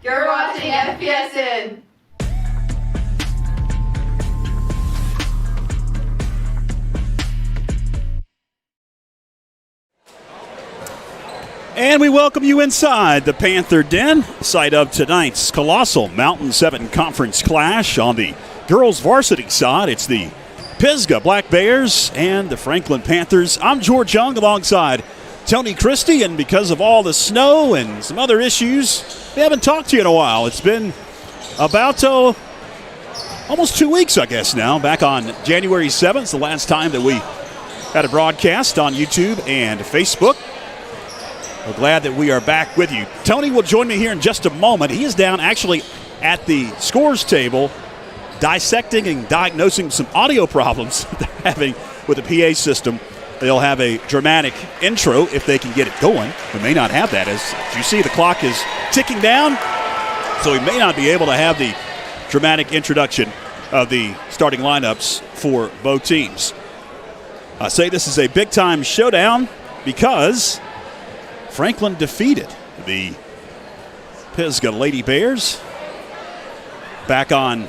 You're watching FPSN. And we welcome you inside the Panther Den, site of tonight's colossal Mountain 7 Conference clash. On the girls' varsity side, it's the Pisgah Black Bears and the Franklin Panthers. I'm George Young alongside Tony Christie, and because of all the snow and some other issues, we haven't talked to you in a while. It's been about almost 2 weeks, I guess now. Back on January 7th, the last time that we had a broadcast on YouTube and Facebook. We're glad that we are back with you. Tony will join me here in just a moment. He is down actually at the scores table dissecting and diagnosing some audio problems they're having with the PA system. They'll have a dramatic intro if they can get it going. We may not have that. As you see, the clock is ticking down, so we may not be able to have the dramatic introduction of the starting lineups for both teams. I say this is a big-time showdown because Franklin defeated the Pisgah Lady Bears back on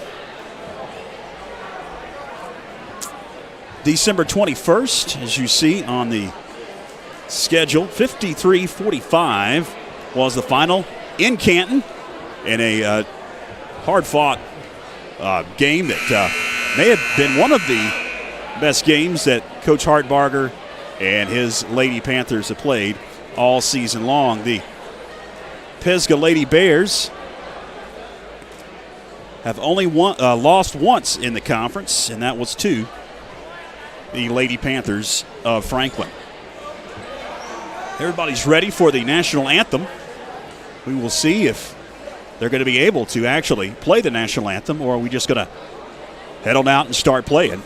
December 21st, as you see on the schedule. 53-45 was the final in Canton in a hard-fought game that may have been one of the best games that Coach Hartbarger and his Lady Panthers have played all season long. The Pisgah Lady Bears have only lost once in the conference, and that was to the Lady Panthers of Franklin. Everybody's ready for the national anthem. We will see if they're going to be able to actually play the national anthem, or are we just going to head on out and start playing?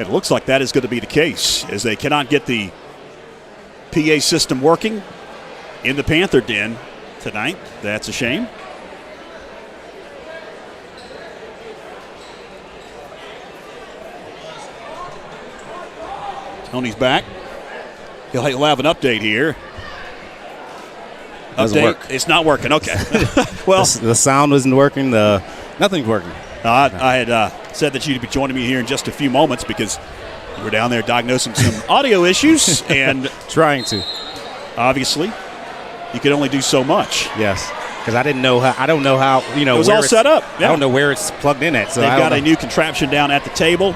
It looks like that is going to be the case, as they cannot get the PA system working in the Panther Den tonight. That's a shame. Tony's back. He'll have an update here. Doesn't work. It's not working. Okay. Well, the sound isn't working. Nothing's working. I had said that you'd be joining me here in just a few moments because you were down there diagnosing some audio issues and trying to. Obviously, you could only do so much. Yes, because I don't know how. It was all set up. Yeah. I don't know where it's plugged in at. So they've got a new contraption down at the table.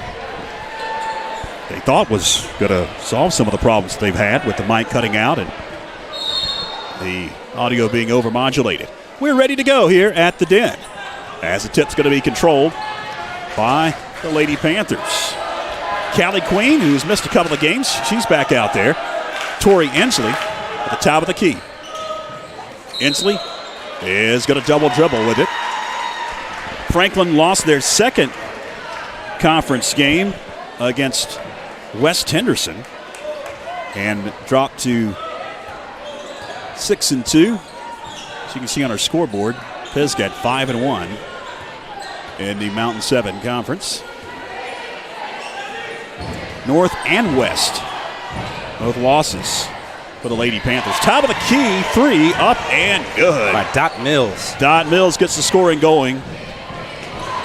They thought was going to solve some of the problems they've had with the mic cutting out and the audio being overmodulated. We're ready to go here at the Den, as the tip's going to be controlled by the Lady Panthers. Callie Queen, who's missed a couple of games, she's back out there. Tori Inslee at the top of the key. Inslee is going to double dribble with it. Franklin lost their second conference game against West Henderson and dropped to 6-2. As you can see on our scoreboard, Pisgah 5-1 in the Mountain 7 Conference. North and West, both losses for the Lady Panthers. Top of the key, three, up and good. By Dot Mills. Dot Mills gets the scoring going.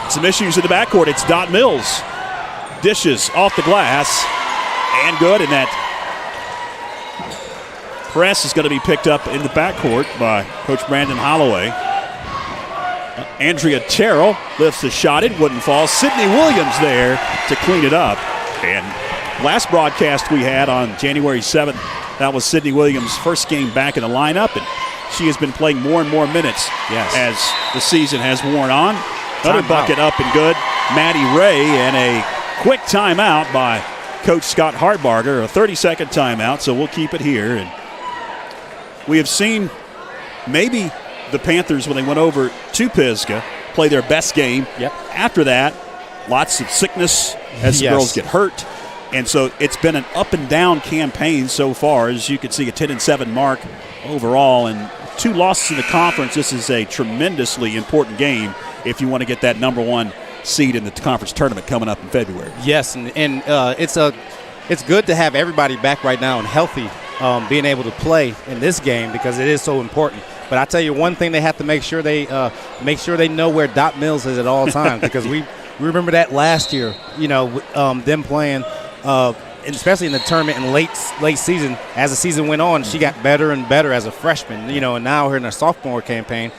Some issues in the backcourt. It's Dot Mills. Dishes off the glass and good, and that press is going to be picked up in the backcourt by Coach Brandon Holloway. Andrea Terrell lifts the shot. It wouldn't fall. Sydney Williams there to clean it up. And last broadcast we had on January 7th, that was Sydney Williams' first game back in the lineup, and she has been playing more and more minutes as the season has worn on. Another bucket up and good. Maddie Ray, and a quick timeout by Coach Scott Hartbarger, a 30-second timeout, so we'll keep it here. And we have seen maybe the Panthers, when they went over to Pisgah, play their best game. Yep. After that, lots of sickness as the girls get hurt. And so it's been an up-and-down campaign so far. As you can see, a 10-7 mark overall. And 2 losses in the conference. This is a tremendously important game if you want to get that number 1 seed in the conference tournament coming up in February. Yes, and it's good to have everybody back right now and healthy, being able to play in this game because it is so important. But I tell you, one thing they have to make sure they know where Dot Mills is at all times, because we remember that last year. Them playing, and especially in the tournament in late season. As the season went on, she got better and better as a freshman. And now her in her sophomore campaign,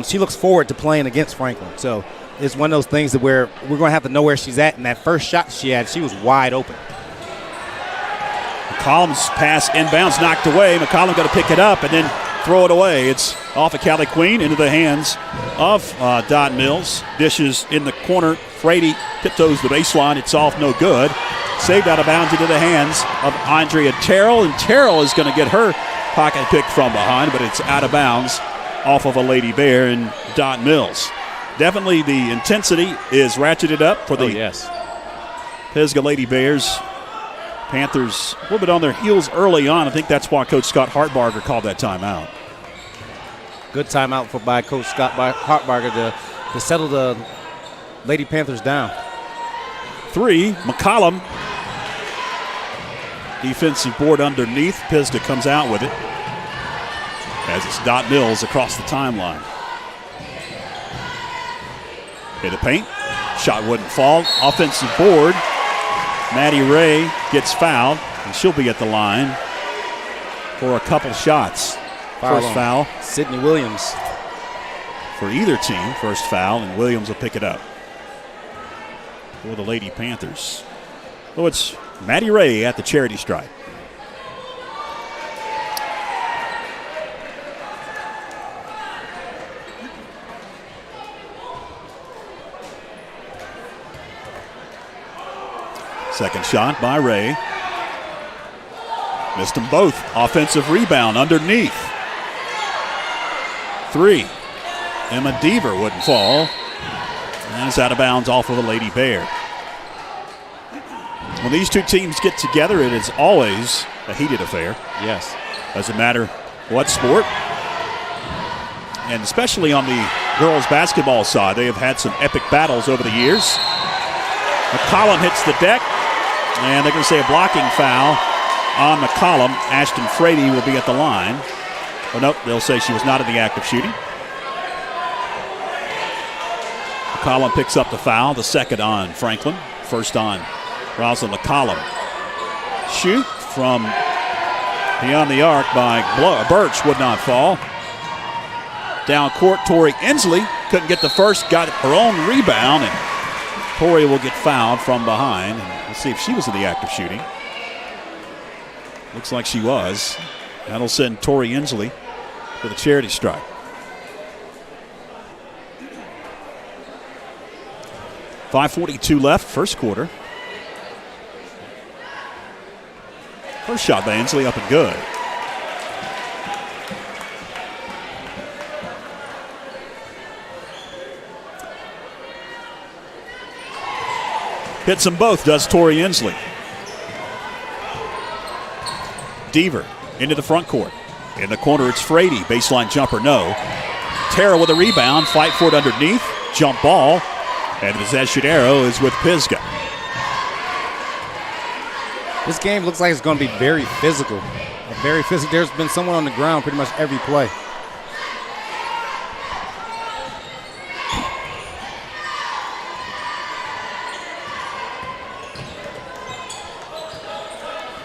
she looks forward to playing against Franklin. So it's one of those things that where we're going to have to know where she's at. And that first shot she had, she was wide open. McCollum's pass inbounds, knocked away. McCollum got to pick it up and then throw it away. It's off of Callie Queen into the hands of Dot Mills. Dishes in the corner. Frady tiptoes the baseline. It's off, no good. Saved out of bounds into the hands of Andrea Terrell, and Terrell is going to get her pocket pick from behind, but it's out of bounds off of a Lady Bear and Dot Mills. Definitely the intensity is ratcheted up for the Pisgah Lady Bears. Panthers a little bit on their heels early on. I think that's why Coach Scott Hartbarger called that timeout. Good timeout by Coach Scott Hartbarger to settle the Lady Panthers down. 3, McCollum. Defensive board underneath. Pisgah comes out with it as it's Dot Mills across the timeline. Hit the paint. Shot wouldn't fall. Offensive board. Maddie Ray gets fouled, and she'll be at the line for a couple shots. First foul. Sydney Williams. For either team, first foul, and Williams will pick it up for the Lady Panthers. Oh, it's Maddie Ray at the charity stripe. Second shot by Ray. Missed them both. Offensive rebound underneath. 3. Emma Deaver wouldn't fall. And it's out of bounds off of a Lady Bear. When these two teams get together, it is always a heated affair. Yes. Doesn't matter what sport. And especially on the girls basketball side, they have had some epic battles over the years. McCollum hits the deck. And they're going to say a blocking foul on McCollum. Ashton Frady will be at the line. Oh, nope, they'll say she was not in the act of shooting. McCollum picks up the foul, the second on Franklin. First on Rosalind McCollum. Shoot from beyond the arc by Birch would not fall. Down court, Tori Inslee couldn't get the first, got her own rebound, and Tori will get fouled from behind. Let's see if she was in the act of shooting. Looks like she was. That'll send Tori Inslee for the charity stripe. .542 left, first quarter. First shot by Inslee up and good. Hits them both, does Tori Inslee. Deaver into the front court. In the corner, it's Frady. Baseline jumper, no. Terrell with a rebound. Fight for it underneath. Jump ball. And Vizeshidero is with Pisgah. This game looks like it's going to be very physical. Very physical. There's been someone on the ground pretty much every play.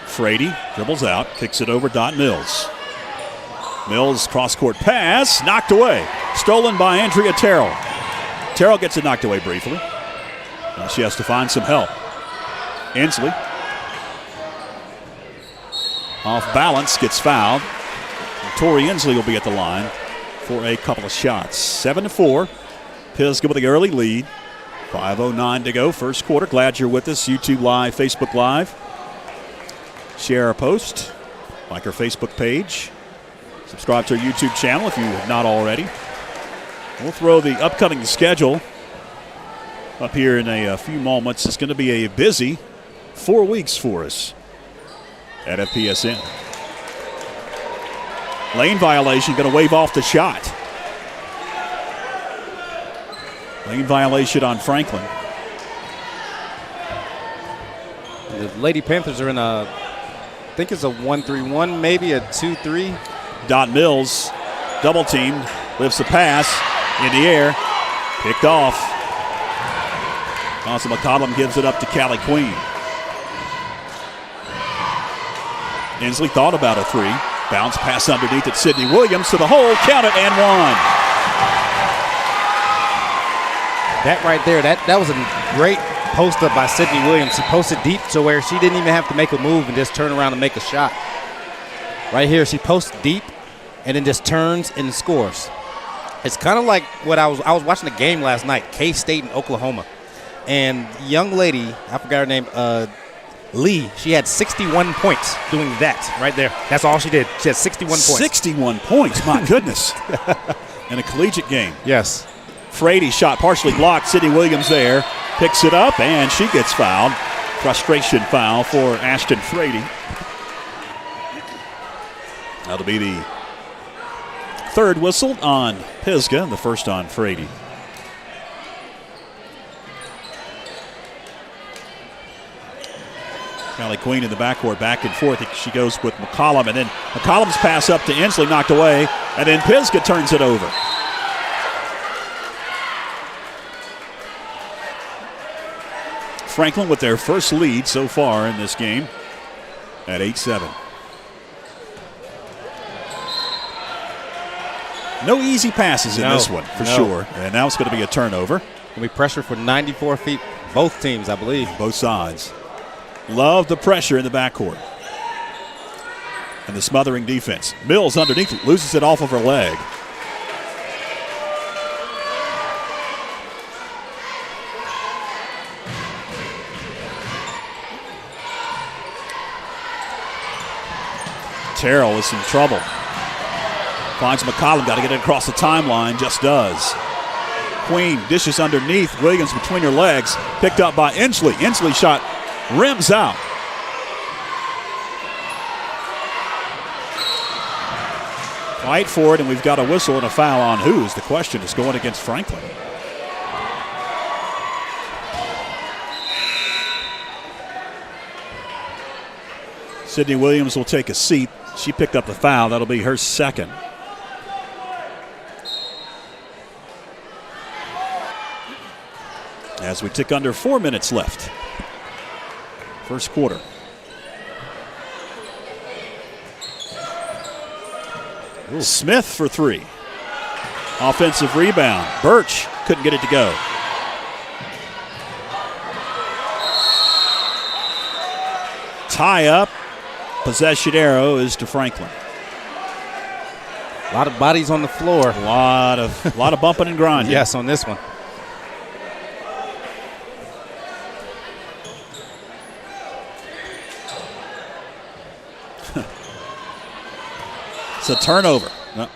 Frady dribbles out, kicks it over Dot Mills. Mills cross-court pass, knocked away. Stolen by Andrea Terrell. Terrell gets it knocked away briefly. Now she has to find some help. Inslee, off balance, gets fouled. And Tori Inslee will be at the line for a couple of shots. 7-4. Pisgah with the early lead. 5:09 to go, first quarter. Glad you're with us. YouTube Live, Facebook Live. Share our post, like our Facebook page, subscribe to our YouTube channel if you have not already. We'll throw the upcoming schedule up here in a few moments. It's going to be a busy 4 weeks for us at FPSN. Lane violation, going to wave off the shot. Lane violation on Franklin. The Lady Panthers are in I think it's a 1-3-1, maybe a 2-3. Dot Mills double teamed, lifts the pass in the air, picked off. Constance McCollum gives it up to Callie Queen. Inslee thought about a three. Bounce pass underneath at Sydney Williams to the hole. Count it and one. That right there, that was a great post up by Sydney Williams. She posted deep to where she didn't even have to make a move and just turn around and make a shot. Right here, she posts deep and then just turns and scores. It's kind of like what I was watching the game last night, K-State and Oklahoma. And young lady, I forgot her name, Lee, she had 61 points doing that right there. That's all she did. She had 61 points. 61 points, my goodness. In a collegiate game. Yes. Frady shot partially blocked. Sydney Williams there. Picks it up, and she gets fouled. Frustration foul for Ashton Frady. That'll be the third whistle on Pisgah, the first on Frady. Callie Queen in the backcourt, back and forth. She goes with McCollum, and then McCollum's pass up to Inslee, knocked away, and then Pisgah turns it over. Franklin with their first lead so far in this game at 8-7. No easy passes in this one, for sure. And now it's going to be a turnover. It'll be pressure for 94 feet, both teams, I believe. Both sides. Love the pressure in the backcourt. And the smothering defense. Mills underneath it, loses it off of her leg. Terrell is in trouble. Finds McCollum, got to get it across the timeline, just does. Queen dishes underneath, Williams between her legs, picked up by Inslee. Inslee shot rims out. Fight for it, and we've got a whistle and a foul on who's? The question is going against Franklin. Sydney Williams will take a seat. She picked up the foul. That'll be her second. As we tick under 4 minutes left. First quarter. Smith for three. Offensive rebound. Birch couldn't get it to go. Tie up. Possession arrow is to Franklin. A lot of bodies on the floor. A lot of bumping and grinding. Yes, on this one. It's a turnover. No.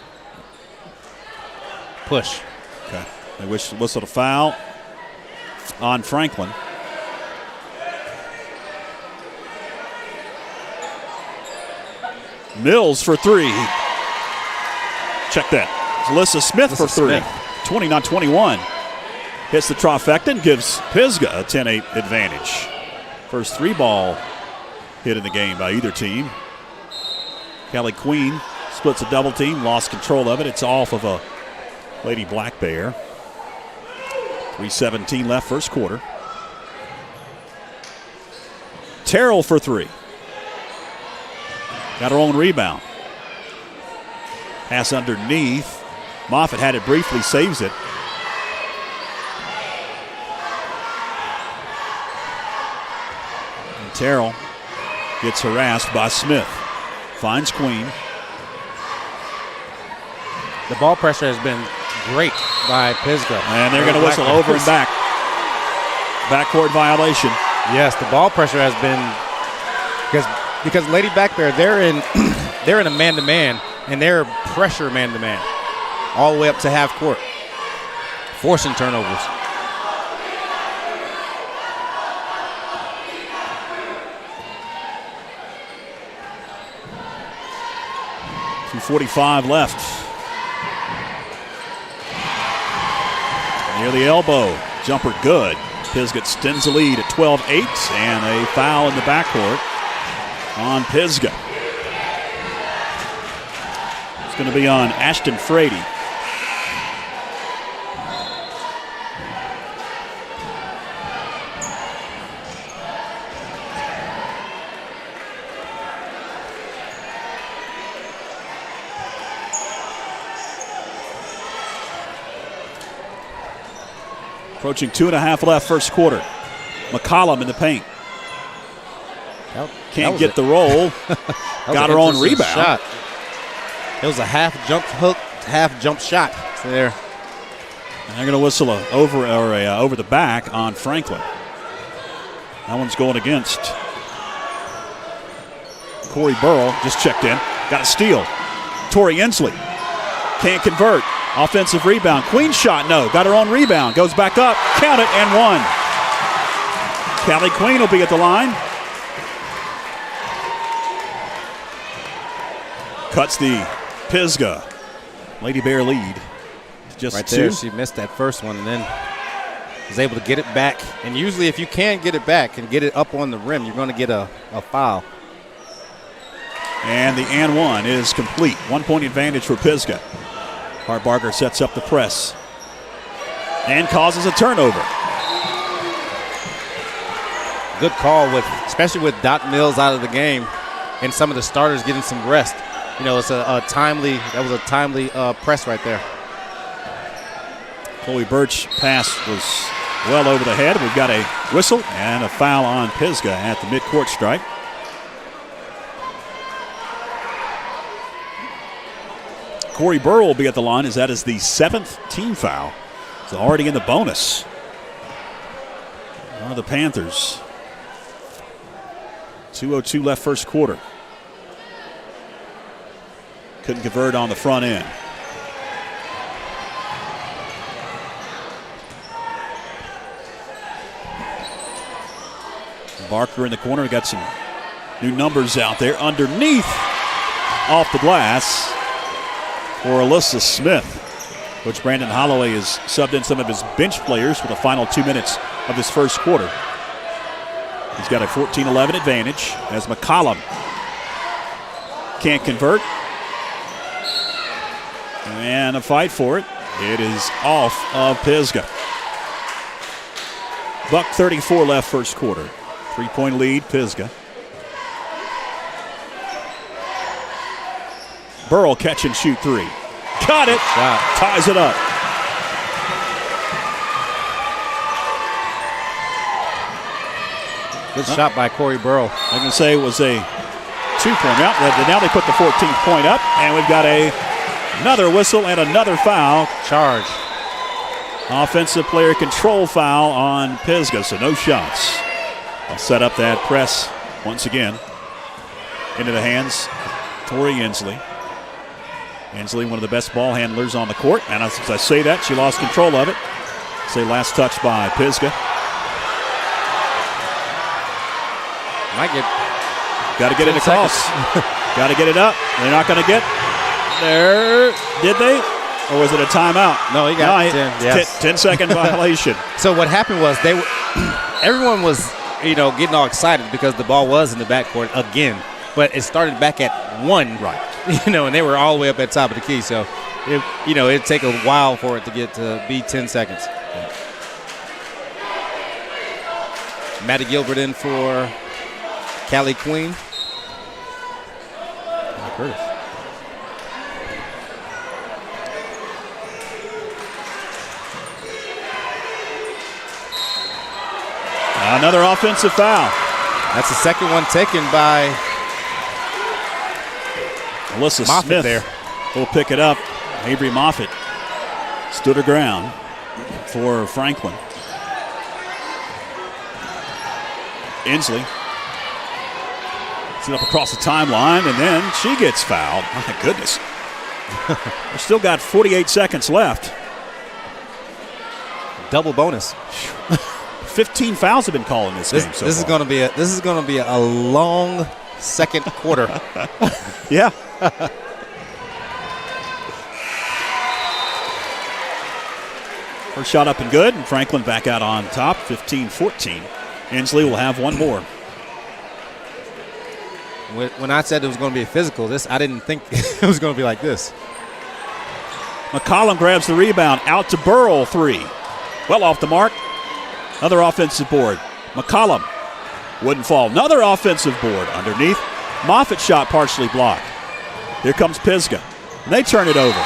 Push. Okay. They whistled a foul on Franklin. Mills for three. Check that. Alyssa Smith for three. 20-21. Hits the trifecta and gives Pisgah a 10-8 advantage. First three ball hit in the game by either team. Callie Queen splits a double team, lost control of it. It's off of a Lady Black Bear. 3:17 left first quarter. Terrell for three. Got her own rebound. Pass underneath. Moffitt had it briefly, saves it. And Terrell gets harassed by Smith. Finds Queen. The ball pressure has been great by Pisgah. And they're going to whistle over and back. Backcourt violation. Yes, the ball pressure has been because Lady Black Bear, they're in a man-to-man, and they're pressure man-to-man all the way up to half court, forcing turnovers. .245 left. Near the elbow. Jumper good. Pisgah extends the lead at 12-8, and a foul in the backcourt on Pisgah. It's going to be on Ashton Frady. Approaching 2.5 left first quarter. McCollum in the paint. Can't get the roll. Got her own rebound. Shot. It was a half jump hook, half jump shot there. And they're going to whistle over the back on Franklin. That one's going against Corey Burrell. Just checked in. Got a steal. Tori Inslee can't convert. Offensive rebound. Queen shot, no. Got her own rebound. Goes back up. Count it and one. Callie Queen will be at the line. Cuts the Pisgah Lady Bear lead. Just right two. There, she missed that first one and then was able to get it back. And usually if you can get it back and get it up on the rim, you're going to get a foul. And the and one is complete. 1 point advantage for Pisgah. Hart Barker sets up the press and causes a turnover. Good call, especially with Dot Mills out of the game and some of the starters getting some rest. You know, it's a timely press right there. Chloe Birch pass was well over the head. We've got a whistle and a foul on Pisgah at the midcourt stripe. Corey Burrell will be at the line as that is the 7th team foul. It's already in the bonus. The Panthers. 2:02 left first quarter. Couldn't convert on the front end. Barker in the corner. Got some new numbers out there. Underneath, off the glass for Alyssa Smith. Coach Brandon Holloway has subbed in some of his bench players for the final 2 minutes of this first quarter. He's got a 14-11 advantage as McCollum can't convert. And a fight for it. It is off of Pisgah. Buck 34 left first quarter. 3-point lead, Pisgah. Burrell catch and shoot three. Got it. Shot. Ties it up. Good shot by Corey Burrell. I can say it was a 2-point. Now they put the 14th point up, and we've got another whistle and another foul. Charge. Offensive player control foul on Pisgah, so no shots. I'll set up that press once again into the hands of Tori Inslee. Inslee, one of the best ball handlers on the court, and as I say that, she lost control of it. Say last touch by Pisgah. Might get. Got to get it across. Got to get it up. They're not going to get there. Did they? Or was it a timeout? No, he got 10. Yes. 10-second violation. So what happened was everyone was, getting all excited because the ball was in the backcourt again. But it started back at 1. Right. And they were all the way up at the top of the key. So, it'd take a while for it to get to be 10 seconds. Yeah. Maddie Gilbert in for Callie Queen. Curtis. Another offensive foul. That's the second one taken by Alyssa Moffitt Smith there. Will pick it up. Avery Moffitt stood her ground for Franklin. Inslee up across the timeline, and then she gets fouled. My goodness. We've still got 48 seconds left. Double bonus. 15 fouls have been called in this game so this far. This is going to be a long second quarter. Yeah. First shot up and good, and Franklin back out on top, 15-14. Inslee will have one more. When I said it was going to be a physical, I didn't think it was going to be like this. McCollum grabs the rebound. Out to Burrell, 3. Well off the mark. Another offensive board. McCollum wouldn't fall. Another offensive board underneath. Moffitt shot partially blocked. Here comes Pisgah. And they turn it over.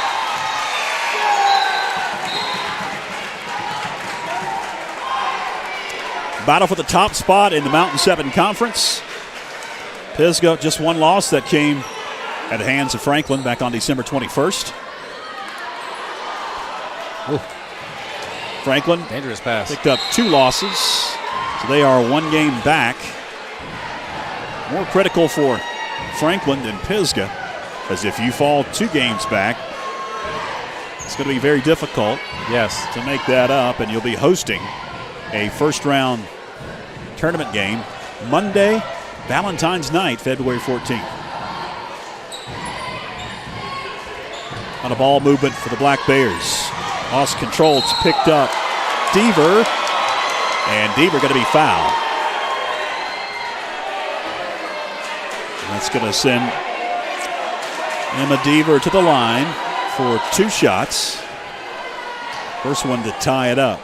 Battle for the top spot in the Mountain 7 Conference. Pisgah, just one loss that came at the hands of Franklin back on December 21st. Ooh. Franklin Dangerous pass. picked up 2 losses, so they are 1 game back. More critical for Franklin than Pisgah, as if you fall 2 games back, it's going to be very difficult to make that up, and you'll be hosting a first-round tournament game Monday, Valentine's night, February 14th. On a ball movement for the Black Bears. Lost control, it's picked up. Deaver, and Deaver going to be fouled. And that's going to send Emma Deaver to the line for 2 shots. First one to tie it up.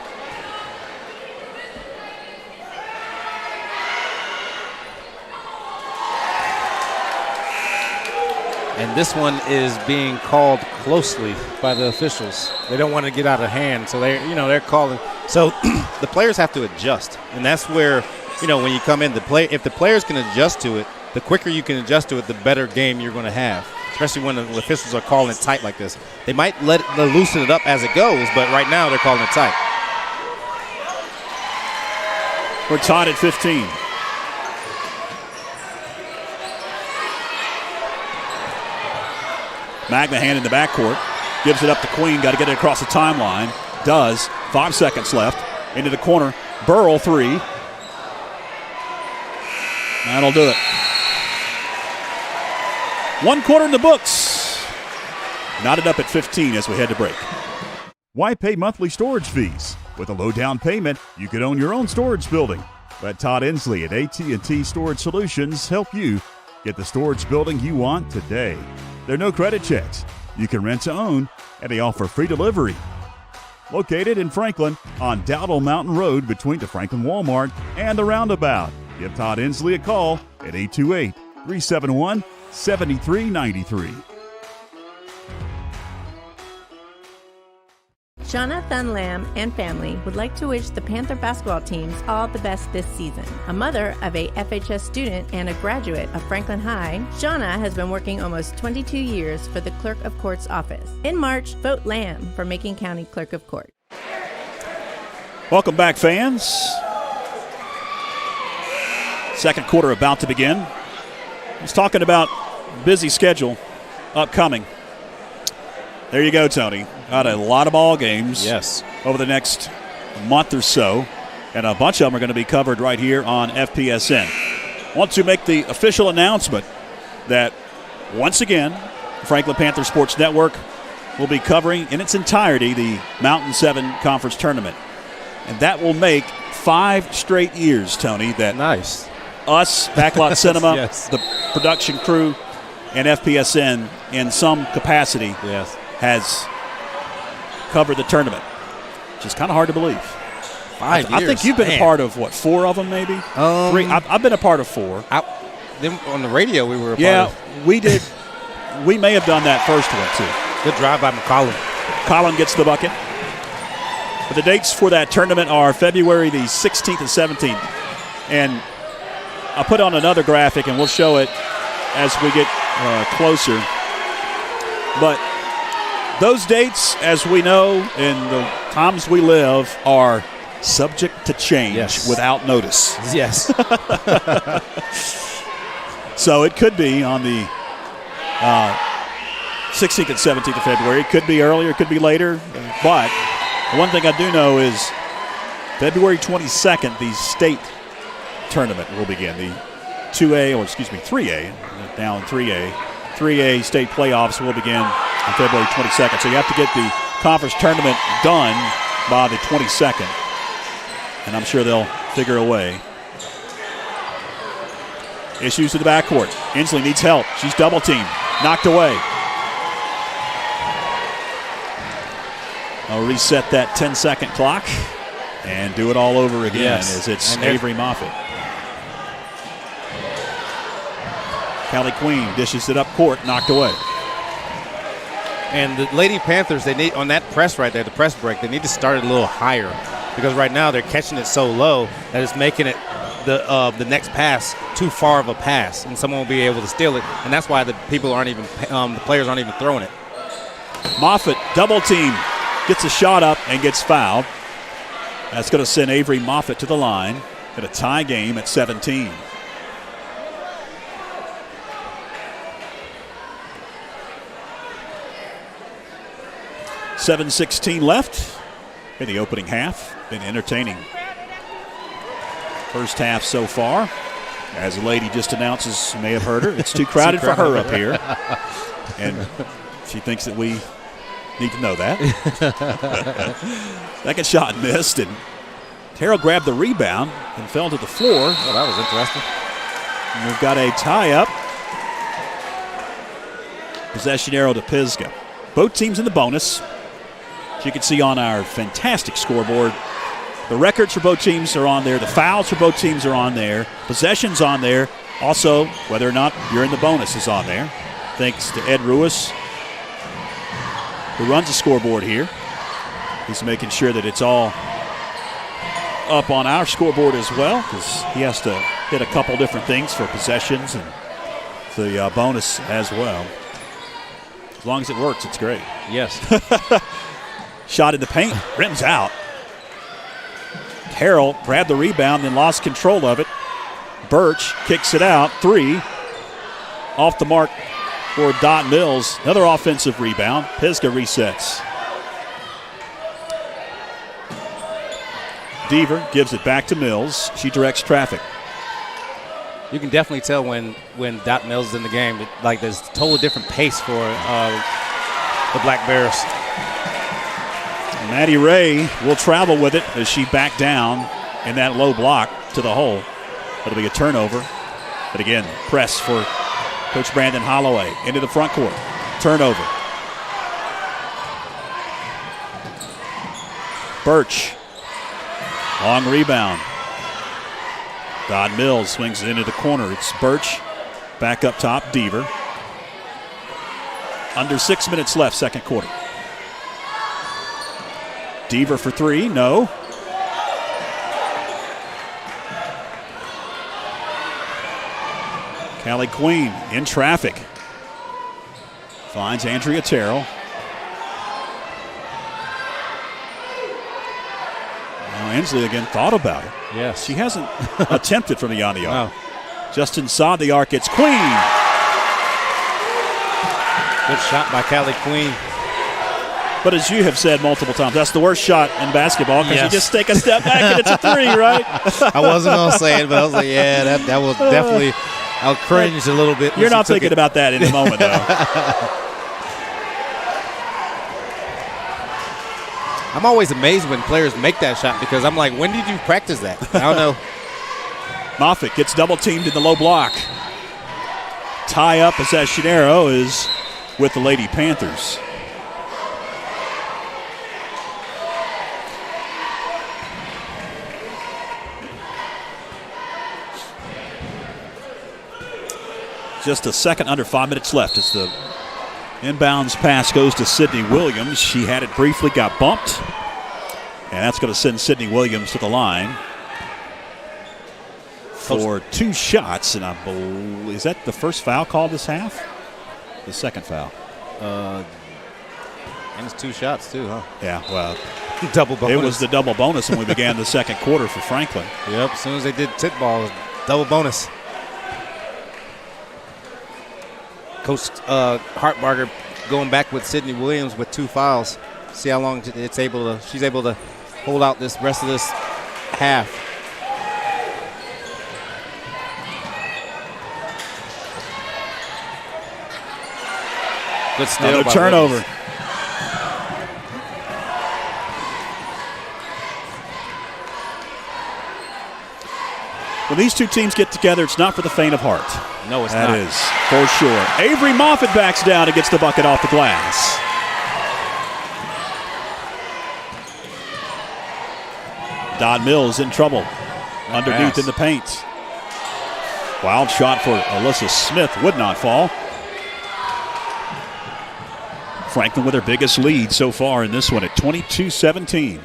And this one is being called closely by the officials. They don't want to get out of hand, so they're calling. So the players have to adjust, and that's where, when you come in, if the players can adjust to it, the quicker you can adjust to it, the better game you're going to have. Especially when the officials are calling it tight like this. They might loosen it up as it goes, but right now they're calling it tight. We're tied at 15. McMahon in the backcourt. Gives it up to Queen. Got to get it across the timeline. Does. 5 seconds left. Into the corner. Burrell, 3. That'll do it. 1 quarter in the books. Knotted up at 15 as we head to break. Why pay monthly storage fees? With a low down payment, you could own your own storage building. Let Todd Inslee at AT&T Storage Solutions help you get the storage building you want today. There are no credit checks. You can rent to own, and they offer free delivery. Located in Franklin on Dowdle Mountain Road between the Franklin Walmart and the Roundabout. Give Todd Inslee a call at 828-371-7393. Shauna Thunlam and family would like to wish the Panther basketball teams all the best this season. A mother of a FHS student and a graduate of Franklin High, Shauna has been working almost 22 years for the Clerk of Court's office. In March, vote Lamb for Macon County Clerk of Court. Welcome back, fans. Second quarter about to begin. I was talking about busy schedule upcoming. There you go, Tony. Got a lot of ball games over the next month or so, and a bunch of them are going to be covered right here on FPSN. Want to make the official announcement that, once again, Franklin Panther Sports Network will be covering in its entirety the Mountain 7 Conference Tournament. And that will make 5 straight years, Tony, that us, Backlot Cinema, the production crew, and FPSN in some capacity has covered the tournament, which is kind of hard to believe. 5 years. I think you've been a part of, 4 of them maybe? 3. I've been a part of 4. Then on the radio we were a part of. Yeah, we did. We may have done that first one, too. Good drive by McCollum. McCollum gets the bucket. But the dates for that tournament are February the 16th and 17th. And I'll put on another graphic, and we'll show it as we get closer. But those dates, as we know, in the times we live, are subject to change without notice. Yes. So it could be on the 16th and 17th of February. It could be earlier, it could be later. But the one thing I do know is February 22nd, the state tournament will begin. The 3A, now in 3A. 3A state playoffs will begin on February 22nd. So you have to get the conference tournament done by the 22nd. And I'm sure they'll figure a way. Issues to the backcourt. Inslee needs help. She's double teamed. Knocked away. I'll reset that 10-second clock and do it all over again as it's Avery Moffitt. Callie Queen dishes it up court, knocked away. And the Lady Panthers, they need, on that press right there, the press break, they need to start it a little higher because right now they're catching it so low that it's making it the next pass too far of a pass, and someone will be able to steal it, and that's why the players aren't even throwing it. Moffitt double team, gets a shot up and gets fouled. That's going to send Avery Moffitt to the line in a tie game at 17. .7:16 left in the opening half. Been entertaining first half so far. As the lady just announces, you may have heard her, it's too crowded for her up here. And she thinks that we need to know that. Second shot missed, and Terrell grabbed the rebound and fell to the floor. Oh, that was interesting. And we've got a tie-up. Possession arrow to Pisgah. Both teams in the bonus. As you can see on our fantastic scoreboard, the records for both teams are on there. The fouls for both teams are on there. Possessions on there. Also, whether or not you're in the bonus is on there. Thanks to Ed Ruiz, who runs the scoreboard here. He's making sure that it's all up on our scoreboard as well, because he has to hit a couple different things for possessions and the bonus as well. As long as it works, it's great. Yes. Shot in the paint, rims out. Terrell grabbed the rebound, then lost control of it. Birch kicks it out. 3 off the mark for Dot Mills. Another offensive rebound. Pisgah resets. Deaver gives it back to Mills. She directs traffic. You can definitely tell when Dot Mills is in the game. Like there's a totally different pace for the Black Bears. Maddie Ray will travel with it as she backed down in that low block to the hole. It'll be a turnover. But again, press for Coach Brandon Holloway into the front court. Turnover. Birch. Long rebound. Dodd Mills swings it into the corner. It's Birch. Back up top, Deaver. Under 6 minutes left, second quarter. Deaver for 3, no. Callie Queen in traffic. Finds Andrea Terrell. Now Ensley again thought about it. Yes. She hasn't attempted from beyond the arc. No. Just inside the arc, it's Queen. Good shot by Callie Queen. But as you have said multiple times, that's the worst shot in basketball because you just take a step back and it's a 3, right? I wasn't going to say it, but I was like, yeah, that was definitely, I'll cringe a little bit. You're not thinking about that in the moment, though. I'm always amazed when players make that shot because I'm like, when did you practice that? I don't know. Moffitt gets double teamed in the low block. Tie up possession arrow is with the Lady Panthers. Just a second under 5 minutes left as the inbounds pass goes to Sydney Williams. She had it briefly, got bumped. And that's going to send Sydney Williams to the line for 2 shots. And I believe, is that the first foul called this half? The second foul. And it's 2 shots too, huh? Yeah, well, double bonus. It was the double bonus when we began the second quarter for Franklin. Yep, as soon as they did tip ball, it was double bonus. Coach Hartbarger going back with Sydney Williams with 2 fouls. See how long she's able to hold out this rest of this half. Good steal. Another turnover. Williams. When these two teams get together, it's not for the faint of heart. No, it's not. That is for sure. Avery Moffitt backs down and gets the bucket off the glass. Don Mills in trouble underneath in the paint. Wild shot for Alyssa Smith would not fall. Franklin with her biggest lead so far in this one at 22-17.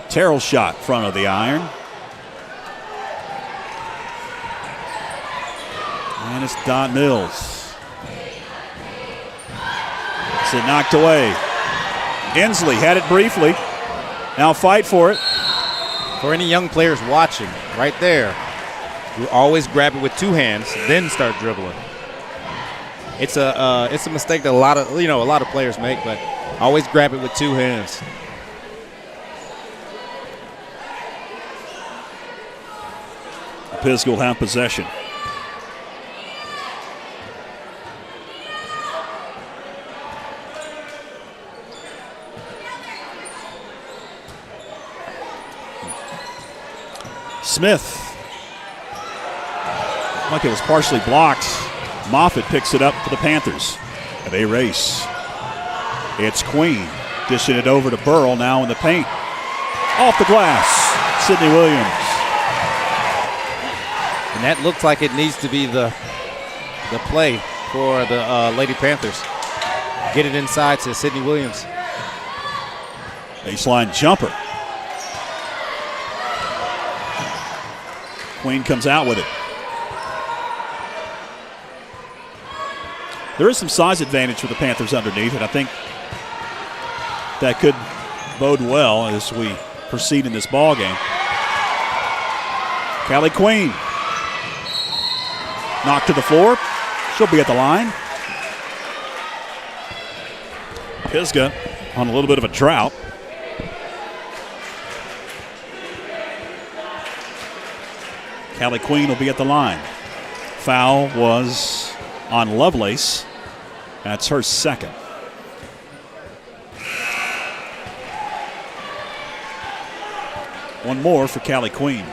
Terrell's shot front of the iron. And it's Don Mills. It's knocked away. Inslee had it briefly. Now fight for it. For any young players watching, right there, you always grab it with two hands, then start dribbling. It's a mistake that a lot of players make, but always grab it with two hands. Pisgah will have possession. Smith. Like it was partially blocked. Moffitt picks it up for the Panthers. And they race. It's Queen dishing it over to Burrell now in the paint. Off the glass, Sydney Williams. And that looks like it needs to be the play for the Lady Panthers. Get it inside to Sydney Williams. Baseline jumper. Queen comes out with it. There is some size advantage for the Panthers underneath, and I think that could bode well as we proceed in this ball game. Callie Queen knocked to the floor. She'll be at the line. Pisgah on a little bit of a drought. Callie Queen will be at the line. Foul was on Lovelace. That's her second. One more for Callie Queen.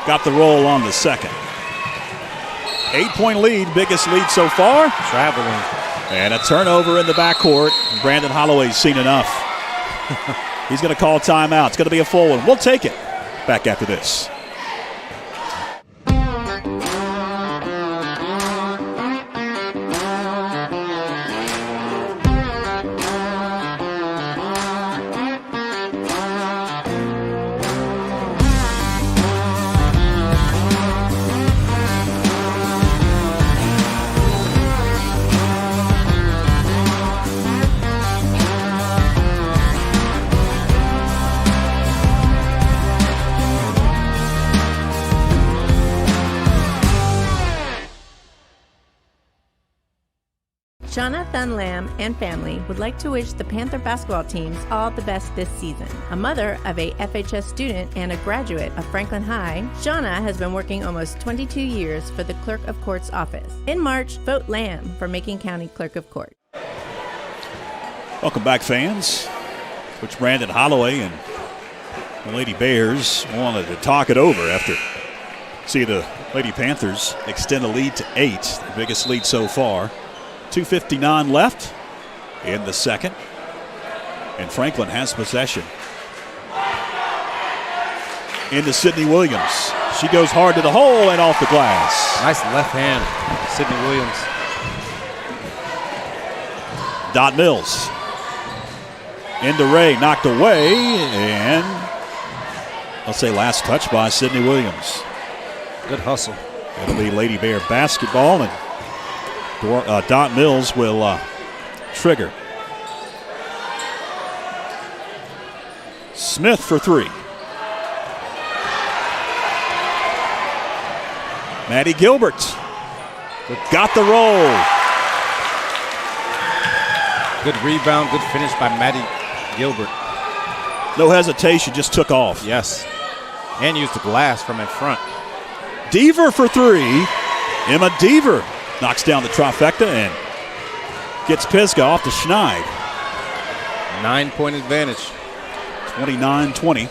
Got the roll on the second. 8-point lead, biggest lead so far. Traveling. And a turnover in the backcourt. Brandon Holloway's seen enough. He's going to call timeout. It's going to be a full one. We'll take it. Back after this. Shauna Thunlam and family would like to wish the Panther basketball teams all the best this season. A mother of a FHS student and a graduate of Franklin High, Shauna has been working almost 22 years for the Clerk of Court's office. In March, vote Lamb for Macon County Clerk of Court. Welcome back, fans. Coach Brandon Holloway and the Lady Bears wanted to talk it over after see the Lady Panthers extend the lead to 8, the biggest lead so far. 2:59 left in the second. And Franklin has possession. Into Sydney Williams. She goes hard to the hole and off the glass. Nice left hand, Sydney Williams. Dot Mills. Into Ray, knocked away, and I'll say last touch by Sydney Williams. Good hustle. It'll be Lady Bear basketball, and Dot Mills will trigger. Smith for three. Maddie Gilbert got the roll. Good rebound, good finish by Maddie Gilbert. No hesitation, just took off. Yes, and used the glass from in front. Deaver for three. Emma Deaver knocks down the trifecta and gets Pisgah off to Schneid. 9-point advantage. 29-20.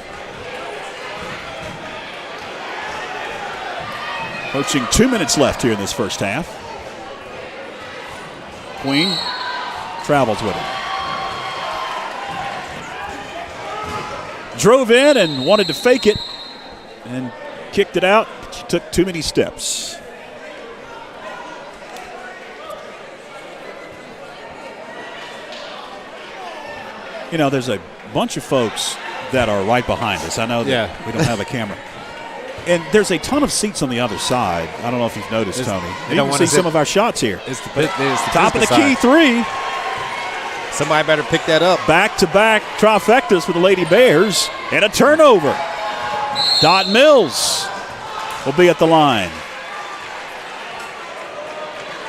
Approaching 2 minutes left here in this first half. Queen travels with it. Drove in and wanted to fake it and kicked it out. She took too many steps. You know, there's a bunch of folks that are right behind us. I know that we don't have a camera. And there's a ton of seats on the other side. I don't know if you've noticed, Tony. You can see some of our shots here. It's the top of the key three. Somebody better pick that up. Back-to-back trifectas for the Lady Bears. And a turnover. Dot Mills will be at the line.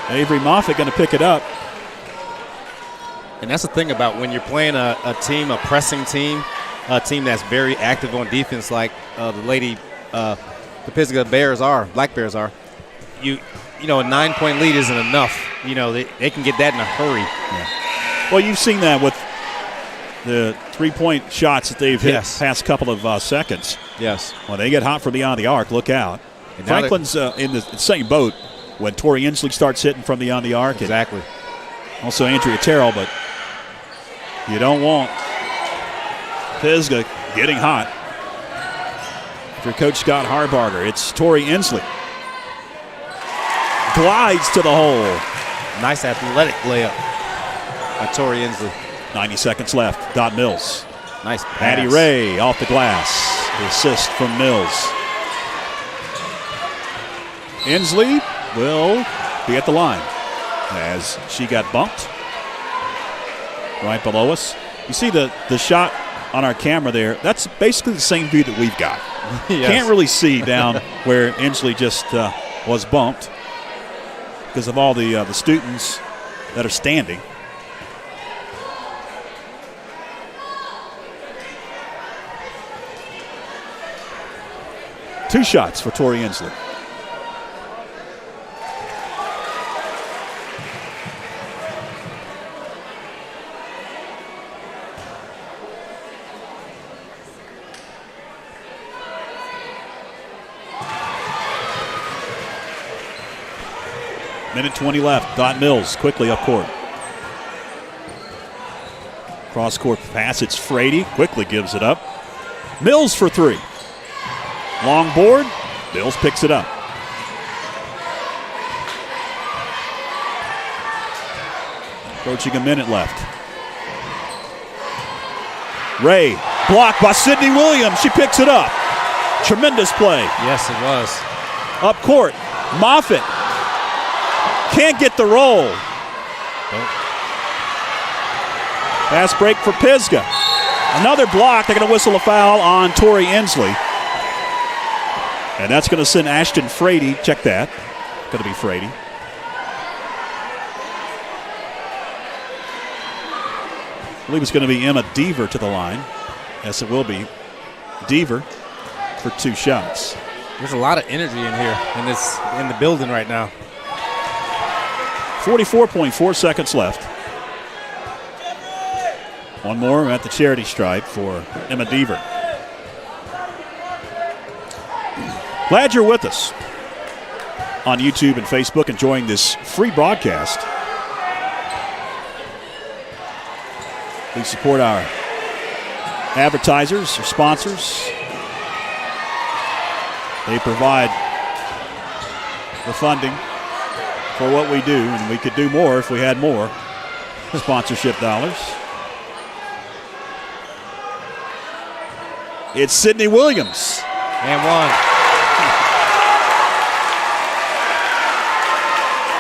Avery Moffitt going to pick it up. And that's the thing about when you're playing a team, a pressing team, a team that's very active on defense like the Pisgah Bears are, Black Bears are. You know, a 9-point lead isn't enough. You know, they can get that in a hurry. Yeah. Well, you've seen that with the 3-point shots that they've hit past couple of seconds. Yes. When they get hot from beyond the arc, look out. And Franklin's in the same boat when Tori Inslee starts hitting from beyond the arc. Exactly. Also Andrea Terrell, but you don't want Pisgah getting hot. For Coach Scott Harbarger, it's Tori Inslee. Glides to the hole. Nice athletic layup by Tori Inslee. 90 seconds left. Dot Mills. Nice pass. Patty Ray off the glass. The assist from Mills. Inslee will be at the line as she got bumped right below us. You see the shot on our camera there. That's basically the same view that we've got. Yes. Can't really see down where Inslee just was bumped because of all the students that are standing. Two shots for Tori Inslee. Minute 20 left. Dot Mills quickly up court. Cross court pass. It's Frady. Quickly gives it up. Mills for three. Long board. Mills picks it up. Approaching a minute left. Ray blocked by Sydney Williams. She picks it up. Tremendous play. Yes, it was. Up court. Moffitt. Can't get the roll. Pass break for Pisgah. Another block. They're going to whistle a foul on Tori Inslee. And that's going to send Ashton Frady. Check that. Going to be Frady. I believe it's going to be Emma Deaver to the line. Yes, it will be. Deaver for two shots. There's a lot of energy in here in the building right now. 44.4 seconds left. One more at the charity stripe for Emma Deaver. Glad you're with us on YouTube and Facebook enjoying this free broadcast. Please support our advertisers or sponsors. They provide the funding for what we do, and we could do more if we had more sponsorship dollars. It's Sydney Williams. And one.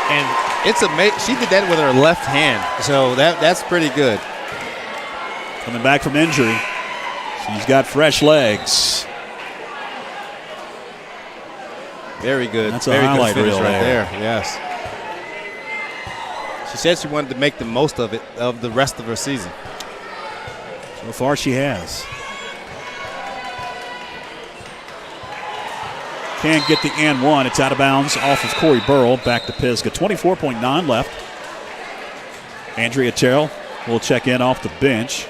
And it's amazing. She did that with her left hand, so that's pretty good. Coming back from injury. She's got fresh legs. Very good. That's a very highlight good reel right there. Yes. She said she wanted to make the most of it, of the rest of her season. So far she has. Can't get the and one. It's out of bounds off of Corey Burrell. Back to Pisgah. 24.9 left. Andrea Terrell will check in off the bench.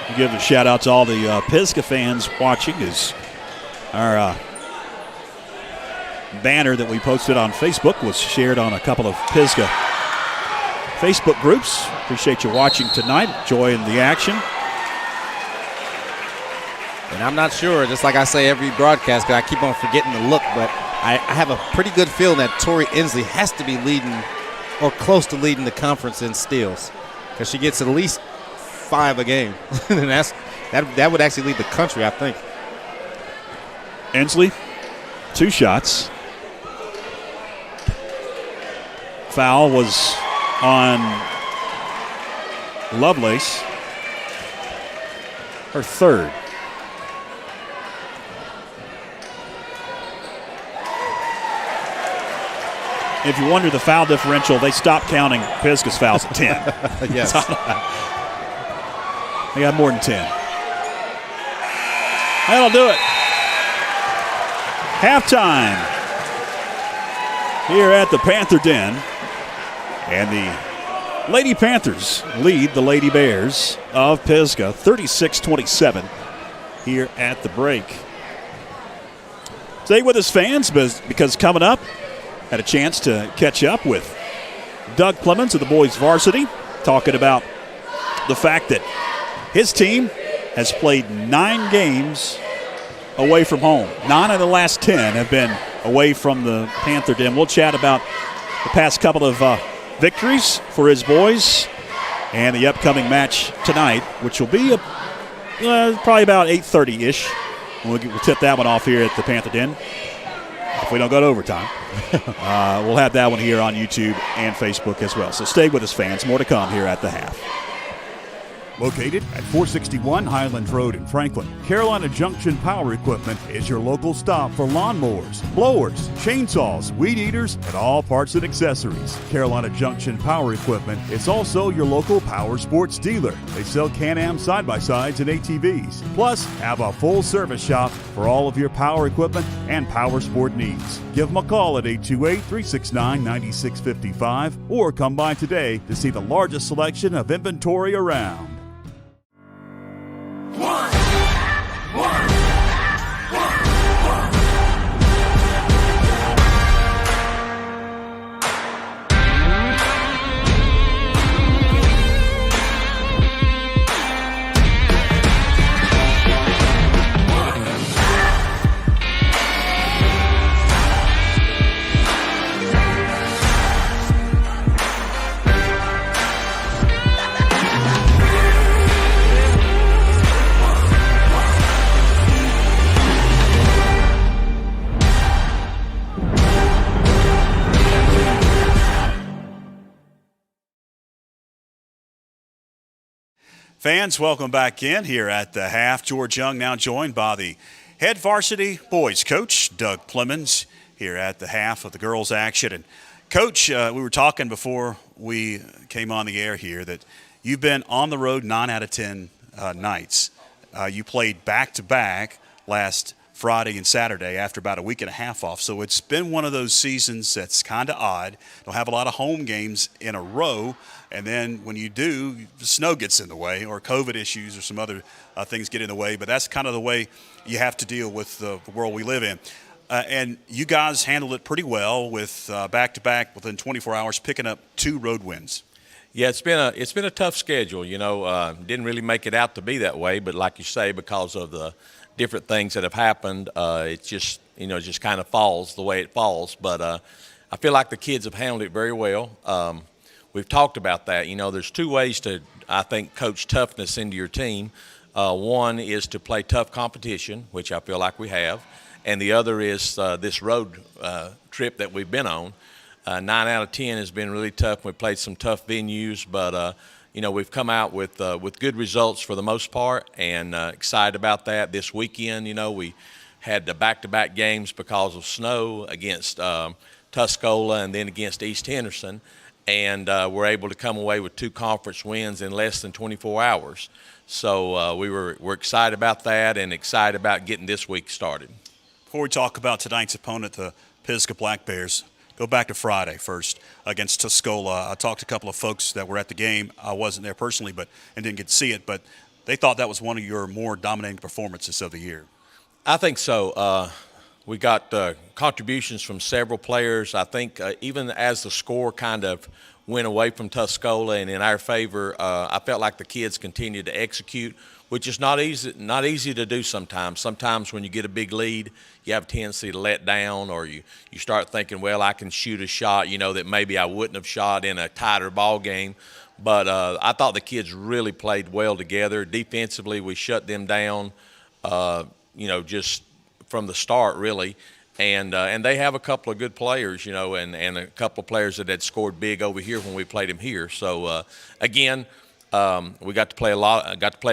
We'll give a shout out to all the Pisgah fans watching as our banner that we posted on Facebook was shared on a couple of Pisgah Facebook groups. Appreciate you watching tonight, enjoying the action. And I'm not sure, just like I say every broadcast, because I keep on forgetting to look, but I have a pretty good feeling that Tori Inslee has to be leading or close to leading the conference in steals, because she gets at least 5 a game. And that would actually lead the country, I think. Inslee, 2 shots. Foul was on Lovelace, her 3rd. If you wonder the foul differential, they stopped counting Pisgah's fouls at 10. Yes. They got more than 10. That'll do it. Halftime here at the Panther Den. And the Lady Panthers lead the Lady Bears of Pisgah 36-27 here at the break. Stay with us, fans, because coming up, had a chance to catch up with Doug Clemens of the boys varsity, talking about the fact that his team has played 9 games away from home. 9 of the last 10 have been away from the Panther Den. We'll chat about the past couple of victories for his boys and the upcoming match tonight, which will be probably about 8:30-ish. We'll tip that one off here at the Panther Den if we don't go to overtime. We'll have that one here on YouTube and Facebook as well. So stay with us, fans. More to come here at the half. Located at 461 Highlands Road in Franklin, Carolina Junction Power Equipment is your local stop for lawnmowers, blowers, chainsaws, weed eaters, and all parts and accessories. Carolina Junction Power Equipment is also your local power sports dealer. They sell Can-Am side-by-sides and ATVs, plus have a full service shop for all of your power equipment and power sport needs. Give them a call at 828-369-9655 or come by today to see the largest selection of inventory around. Fans, welcome back in here at the half. George Young now joined by the head varsity boys coach, Doug Clemens, here at the half of the girls' action. And, Coach, we were talking before we came on the air here that you've been on the road 9 out of 10 nights. You played back-to-back last Friday and Saturday after about a week and a half off. So it's been one of those seasons that's kind of odd. Don't have a lot of home games in a row. And then when you do, the snow gets in the way or COVID issues or some other things get in the way. But that's kind of the way you have to deal with the world we live in. And you guys handled it pretty well with back-to-back within 24 hours, picking up 2 road wins. Yeah, it's been a tough schedule. You know, didn't really make it out to be that way. But like you say, because of the different things that have happened, it just kind of falls the way it falls. But I feel like the kids have handled it very well. We've talked about that. You know, there's 2 ways to, I think, coach toughness into your team. One is to play tough competition, which I feel like we have, and the other is this road trip that we've been on. 9 out of 10 has been really tough. We played some tough venues, but we've come out with good results for the most part, and excited about that. This weekend, we had the back-to-back games because of snow against Tuscola and then against East Henderson. And we're able to come away with 2 conference wins in less than 24 hours. So we're excited about that and excited about getting this week started. Before we talk about tonight's opponent, the Pisgah Black Bears, go back to Friday first against Tuscola. I talked to a couple of folks that were at the game. I wasn't there personally and didn't get to see it, but they thought that was one of your more dominating performances of the year. I think so. We got contributions from several players. I think even as the score kind of went away from Tuscola and in our favor, I felt like the kids continued to execute, which is not easy to do sometimes. Sometimes when you get a big lead, you have a tendency to let down, or you start thinking, well, I can shoot a shot, that maybe I wouldn't have shot in a tighter ball game. But I thought the kids really played well together. Defensively, we shut them down, just from the start, really. And they have a couple of good players, and a couple of players that had scored big over here when we played them here. So, again, we got to play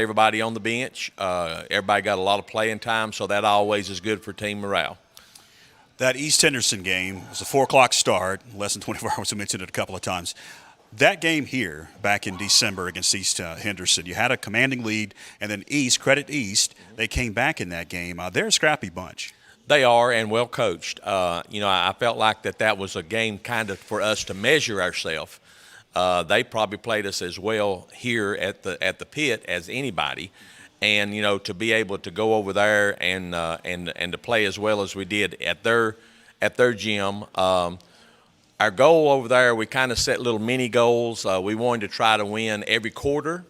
everybody on the bench. Everybody got a lot of playing time, so that always is good for team morale. That East Henderson game was a 4 o'clock start, less than 24 hours. I mentioned it a couple of times. That game here back in December against East Henderson, you had a commanding lead, and then credit East, they came back in that game. They're a scrappy bunch. They are, and well coached. I felt like that was a game kind of for us to measure ourselves. They probably played us as well here at the pit as anybody, and to be able to go over there and to play as well as we did at their gym. Our goal over there, we kind of set little mini goals. We wanted to try to win every quarter.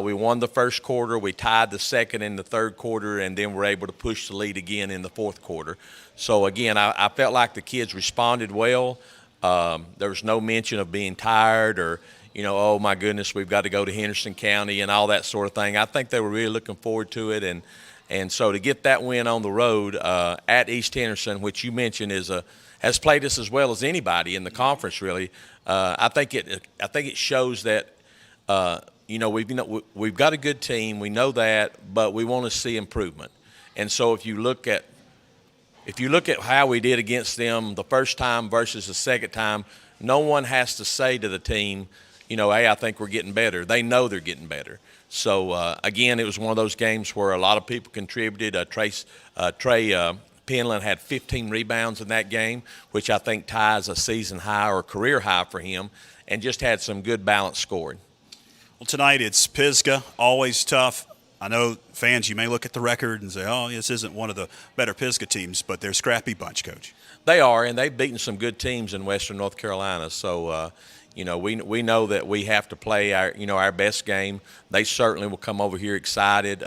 We won the first quarter. We tied the second and the third quarter, and then we're able to push the lead again in the fourth quarter. So, again, I felt like the kids responded well. There was no mention of being tired or, oh, my goodness, we've got to go to Henderson County and all that sort of thing. I think they were really looking forward to it. And so to get that win on the road at East Henderson, which you mentioned has played us as well as anybody in the conference, really, I think it shows that we've got a good team. We know that, but we want to see improvement. And so if you look at how we did against them the first time versus the second time, no one has to say to the team, hey, I think we're getting better. They know they're getting better. So, again, it was one of those games where a lot of people contributed. Trey Penland had 15 rebounds in that game, which I think ties a season high or career high for him, and just had some good balanced scoring. Well, tonight it's Pisgah, always tough. I know fans, you may look at the record and say, oh, this isn't one of the better Pisgah teams, but they're a scrappy bunch, Coach. They are, and they've beaten some good teams in Western North Carolina. So, we know that we have to play our best game. They certainly will come over here excited.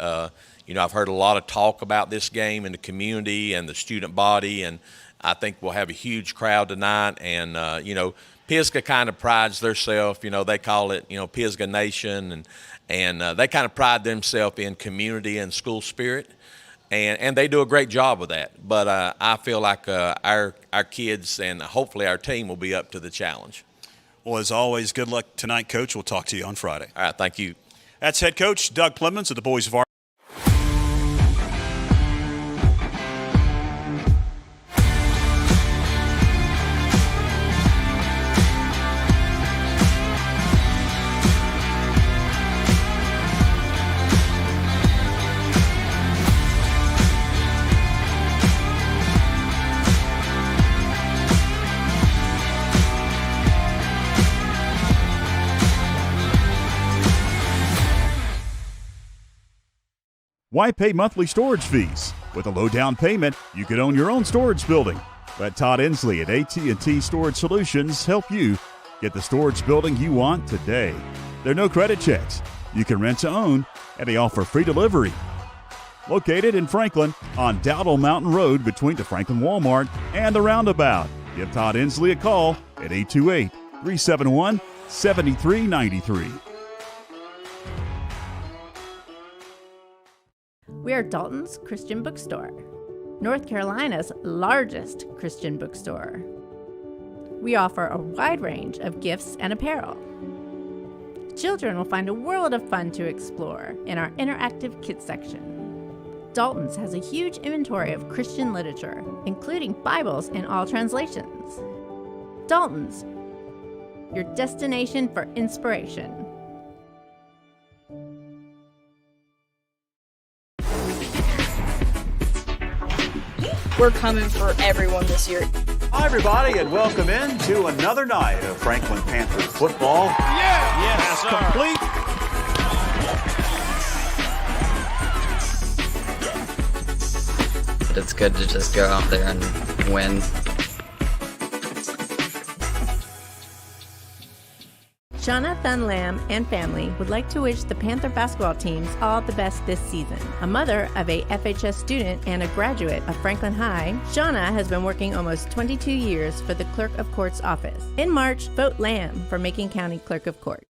I've heard a lot of talk about this game in the community and the student body, and I think we'll have a huge crowd tonight. And, Pisgah kind of prides themselves, they call it, Pisgah Nation, and they kind of pride themselves in community and school spirit, and they do a great job of that. But I feel like our kids and hopefully our team will be up to the challenge. Well, as always, good luck tonight, Coach. We'll talk to you on Friday. All right, thank you. That's head coach Doug Plemons of the boys Varsity. Why pay monthly storage fees? With a low down payment, you could own your own storage building. Let Todd Inslee at AT&T Storage Solutions help you get the storage building you want today. There are no credit checks. You can rent to own, and they offer free delivery. Located in Franklin on Dowdle Mountain Road between the Franklin Walmart and the Roundabout. Give Todd Inslee a call at 828-371-7393. We are Dalton's Christian Bookstore, North Carolina's largest Christian bookstore. We offer a wide range of gifts and apparel. Children will find a world of fun to explore in our interactive kids section. Dalton's has a huge inventory of Christian literature, including Bibles in all translations. Dalton's, your destination for inspiration. We're coming for everyone this year. Hi, everybody, and welcome in to another night of Franklin Panther football. Yes, complete. but it's good to just go out there and win. Shauna Thunlam and family would like to wish the Panther basketball teams all the best this season. A mother of a FHS student and a graduate of Franklin High, Shauna has been working almost 22 years for the Clerk of Court's office. In March, vote Lamb for Macon County Clerk of Court.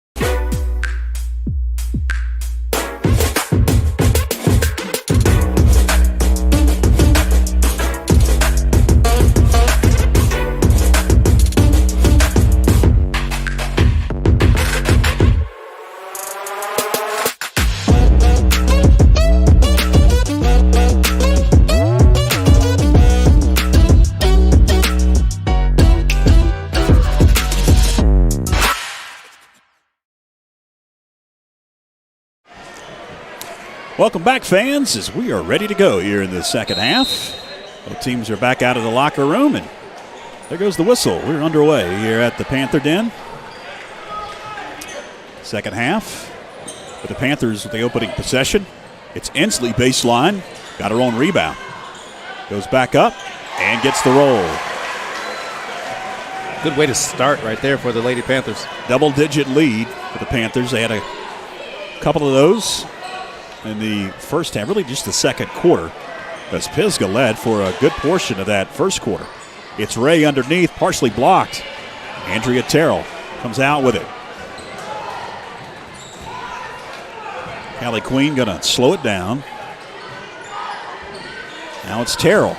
Welcome back, fans, as we are ready to go here in the second half. Both teams are back out of the locker room, and there goes the whistle. We're underway here at the Panther Den. Second half with the Panthers with the opening possession. It's Ensley baseline, got her own rebound. Goes back up and gets the roll. Good way to start right there for the Lady Panthers. Double-digit lead for the Panthers. They had a couple of those in the first half, really just the second quarter, as Pisgah led for a good portion of that first quarter. It's Ray underneath, partially blocked. Andrea Terrell comes out with it. Callie Queen going to slow it down. Now it's Terrell.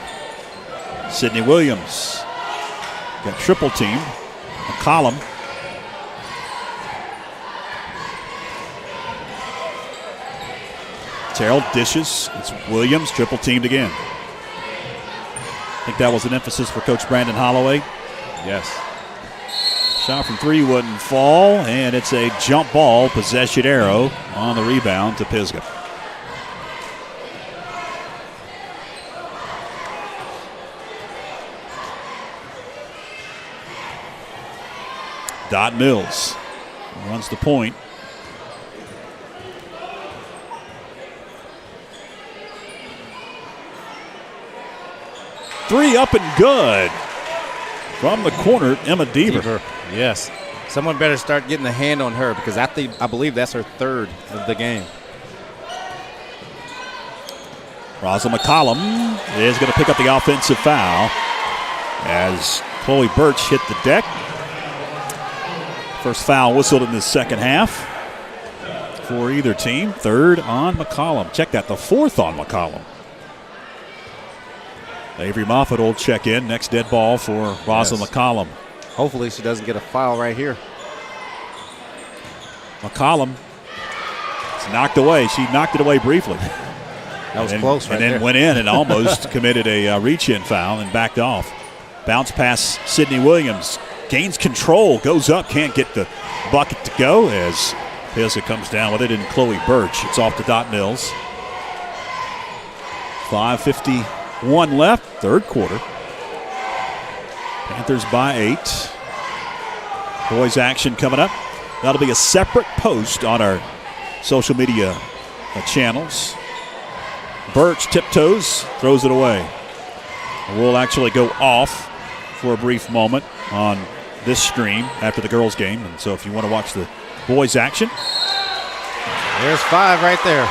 Sydney Williams got triple teamed. McCollum. Terrell dishes. It's Williams, triple teamed again. I think that was an emphasis for Coach Brandon Holloway. Yes. Shot from three wouldn't fall, and it's a jump ball, possession arrow on the rebound to Pisgah. Dot Mills runs the point. Three up and good from the corner, Emma Deaver. Yes. Someone better start getting a hand on her because I believe that's her third of the game. Rosalind McCollum is going to pick up the offensive foul as Chloe Birch hit the deck. First foul whistled in the second half for either team. Third on McCollum. Check that, the fourth on McCollum. Avery Moffitt will check in. Next dead ball for Rosalind McCollum. Hopefully she doesn't get a foul right here. McCollum is knocked away. She knocked it away briefly. That was close right there. And then went in and almost committed a reach-in foul and backed off. Bounce pass Sydney Williams. Gains control, goes up, can't get the bucket to go as Pisgah comes down with it, and Chloe Birch. It's off to Dot Mills. 5:51 left, third quarter. Panthers by 8. Boys action coming up. That'll be a separate post on our social media channels. Birch tiptoes, throws it away. We'll actually go off for a brief moment on this stream after the girls' game. And so if you want to watch the boys' action. There's 5 right there.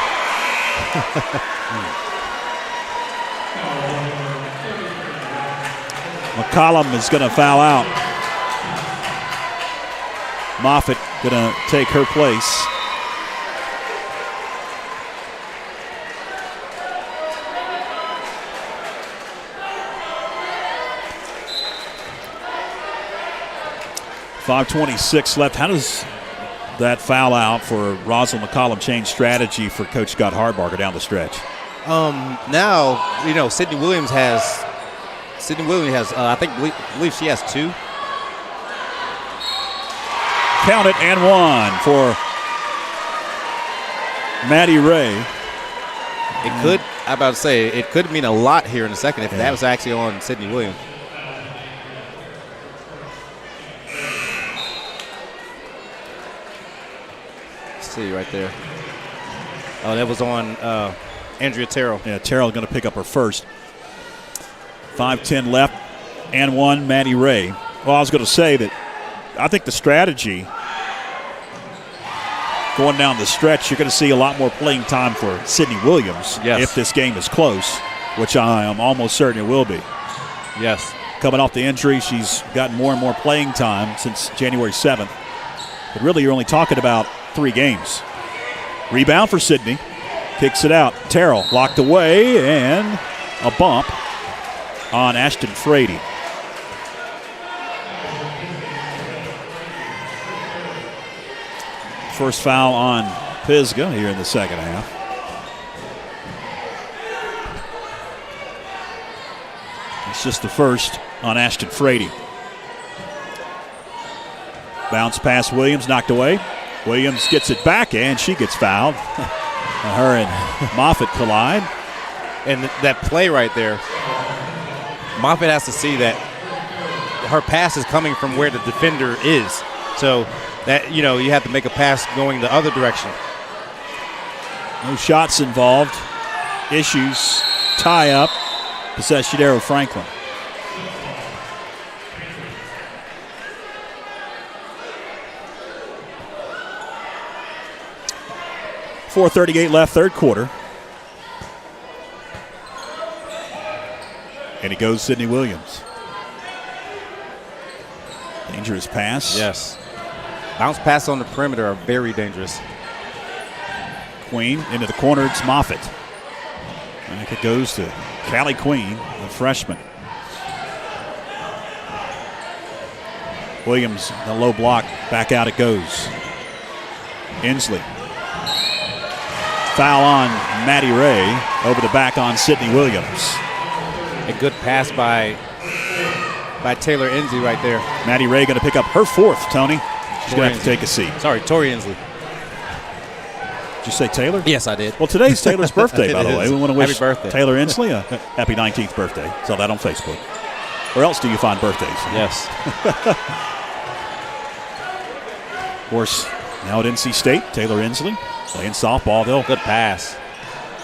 McCollum is going to foul out. Moffitt going to take her place. .526 left. How does that foul out for Rosalind McCollum change strategy for Coach Scott Hardbarger down the stretch? Now, you know, Sydney Williams has, I believe she has 2. Count it, and 1 for Maddie Ray. It could mean a lot here in a second if that was actually on Sydney Williams. See right there. Oh, that was on Andrea Terrell. Yeah, Terrell going to pick up her first. 5:10 left and one, Maddie Ray. Well, I was going to say that I think the strategy going down the stretch, you're going to see a lot more playing time for Sydney Williams if this game is close, which I am almost certain it will be. Yes. Coming off the injury, she's gotten more and more playing time since January 7th. But really, you're only talking about 3 games. Rebound for Sydney. Kicks it out. Terrell locked away, and a bump on Ashton Frady. First foul on Pisgah here in the second half. It's just the first on Ashton Frady. Bounce pass Williams, knocked away. Williams gets it back, and she gets fouled. Her and Moffitt collide. And that play right there, Moffitt has to see that her pass is coming from where the defender is. So that, you have to make a pass going the other direction. No shots involved. Issues, tie up. Possession arrow Franklin. .438 left, third quarter. And it goes Sydney Williams. Dangerous pass. Yes. Bounce passes on the perimeter are very dangerous. Queen into the corner. It's Moffitt. Back it goes to Callie Queen, the freshman. Williams, the low block. Back out it goes. Inslee. Foul on Maddie Ray. Over the back on Sydney Williams. A good pass by Taylor Inslee right there. Maddie Ray going to pick up her 4th, Tony. She's going to have to take a seat. Sorry, Tori Inslee. Did you say Taylor? Yes, I did. Well, today's Taylor's birthday, by the way. We want to wish Happy birthday. Taylor Inslee a happy 19th birthday. Saw that on Facebook. Where else do you find birthdays? Yes. Of course, now at NC State, Taylor Inslee playing softball. They'll Good pass.